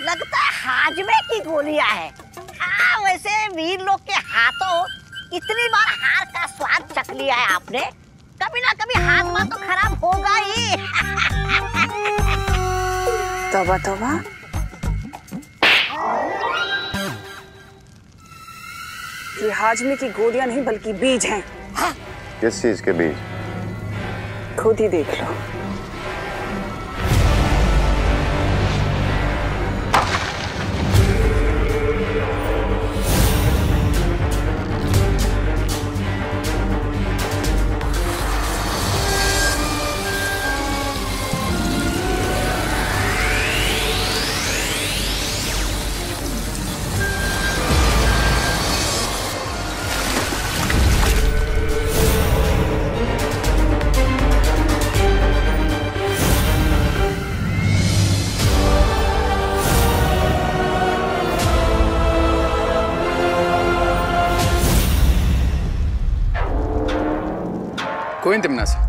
लगता है हाजमे की गोलियां है। हाँ, वैसे वीर लोग के हाथों इतनी बार हार का स्वाद चख लिया है आपने, कभी ना कभी हाजमा तो खराब होगा ही। तौबा तौबा। ये हाजमे की गोलियां नहीं बल्कि बीज हैं। किस चीज के बीज? खुद ही देख लो। क्वीन तिम्नासा,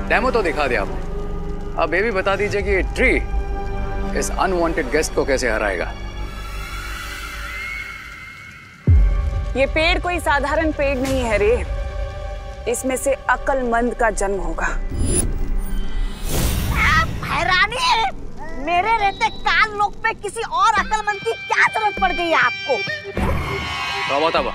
डेमो तो दिखा दिया आपने, अब ये भी बता दीजिए कि ट्री इस अनवांटेड गेस्ट को कैसे हराएगा। ये पेड़ कोई साधारण पेड़ नहीं है रे, इसमें से अक्लमंद का जन्म होगा। हैरानी है, मेरे रहते काल लोक पे किसी और अक्लमंद की क्या जरूरत पड़ गई है आपको? तौबा तौबा।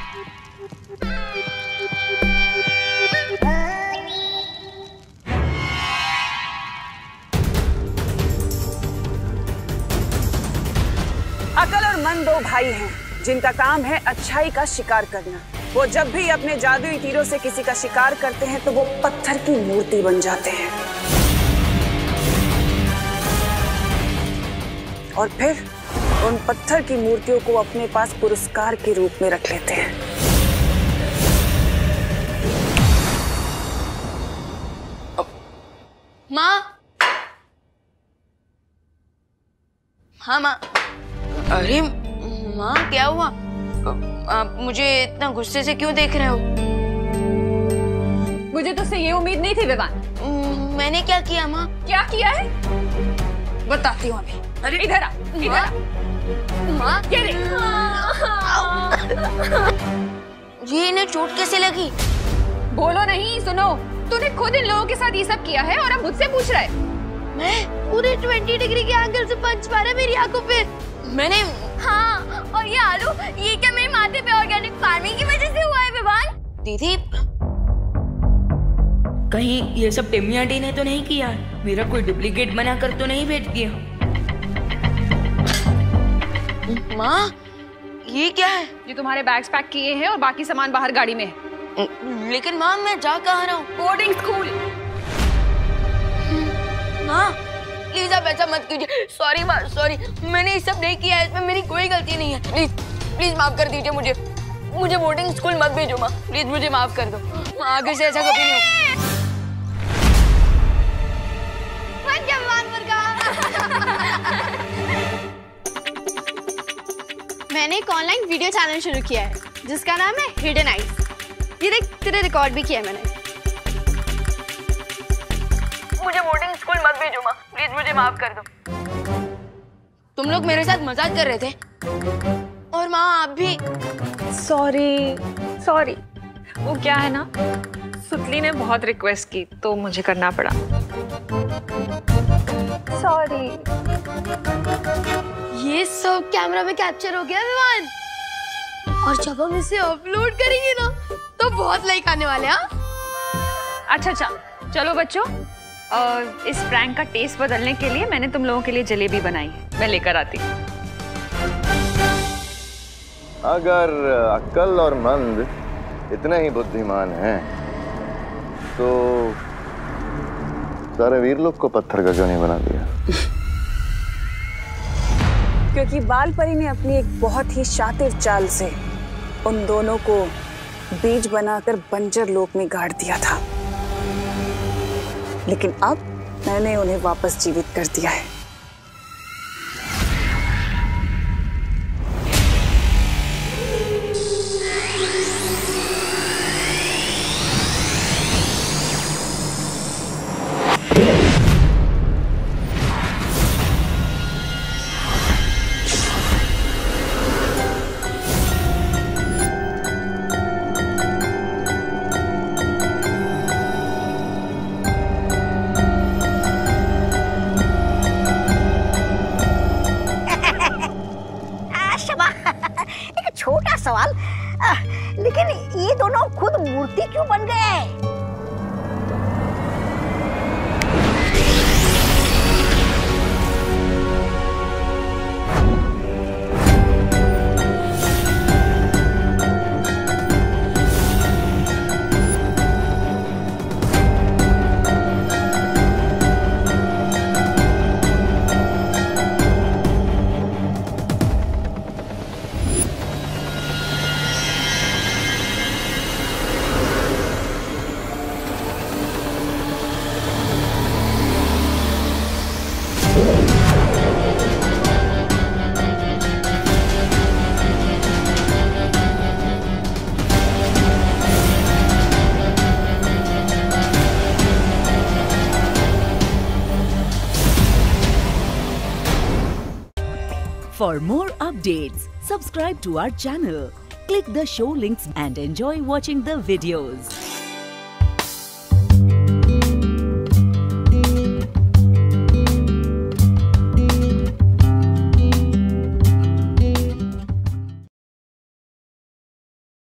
अकल और मन दो भाई हैं जिनका काम है अच्छाई का शिकार करना। वो जब भी अपने जादुई तीरों से किसी का शिकार करते हैं तो वो पत्थर की मूर्ति बन जाते हैं और फिर उन पत्थर की मूर्तियों को अपने पास पुरस्कार के रूप में रख लेते हैं। माँ, हाँ माँ। अरे माँ, क्या हुआ? आप मुझे इतना गुस्से से क्यों देख रहे हो? मुझे तुझसे ये उम्मीद नहीं थी विवान। मैंने क्या किया माँ? क्या किया है बताती हूँ अभी। अरे इधर आ, इधर आ। माँ, ये देख। ये इन्हें चोट कैसे लगी? बोलो नहीं, सुनो। तूने खुद इन लोगों के साथ ये सब किया है और अब मुझसे पूछ रहा है। मैं पूरे 20 डिग्री के एंगल से पंच मारा मेरी आंखों पे। मैंने हाँ, और ये आलू, ये क्या मेरे माथे पे ऑर्गेनिक फार्मिंग की वजह से हुआ है विवान? दीदी, कहीं ये सब टिम्मी आंटी ने तो नहीं किया? मेरा कोई डुप्लीकेट बनाकर तो नहीं भेज दिया? माँ, ये क्या है? ये तुम्हारे बैग्स पैक किए हैं और बाकी सामान बाहर गाड़ी में है। लेकिन माँ, मैं जा कहाँ रहा हूँ? Boarding school. माँ, प्लीज आप ऐसा मत कीजिए। सॉरी माँ, सॉरी। मैंने ये सब नहीं किया है, इसमें मेरी कोई गलती नहीं है। प्लीज प्लीज माफ कर दीजिए मुझे। मुझे बोर्डिंग स्कूल मत भेजो माँ, प्लीज मुझे माफ कर दो। आगे से ऐसा कभी नहीं हो। मैंने एक ऑनलाइन वीडियो चैनल शुरू किया है जिसका नाम है हिडन आइज। ये देख, तेरे रिकॉर्ड भी किया है मैंने। मुझे बोर्डिंग स्कूल मत भेजो माँ, प्लीज मुझे माफ कर दो। तुम लोग मेरे साथ मजाक कर रहे थे और माँ आप भी। सॉरी सॉरी, वो क्या है ना, सुतली ने बहुत रिक्वेस्ट की तो मुझे करना पड़ा। सॉरी। ये सब कैमरा में कैप्चर हो गया विवान, और जब हम इसे अपलोड करेंगे ना तो बहुत लाइक आने वाले हैं। अच्छा अच्छा, चलो बच्चों, इस प्रैंक का टेस्ट बदलने के लिए मैंने तुम लोगों के लिए जलेबी बनाई है, मैं लेकर आती हूँ। अगर अक्ल और मंद इतने ही बुद्धिमान हैं तो सारे वीर लोग को पत्थर का क्यों नहीं बना दिया? क्योंकि बाल परी ने अपनी एक बहुत ही शातिर चाल से उन दोनों को बीज बनाकर बंजर लोक में गाड़ दिया था, लेकिन अब मैंने उन्हें वापस जीवित कर दिया है। छोटा सवाल, लेकिन ये दोनों खुद मूर्ति क्यों बन गए? For more updates, subscribe to our channel, click the show links and enjoy watching the videos.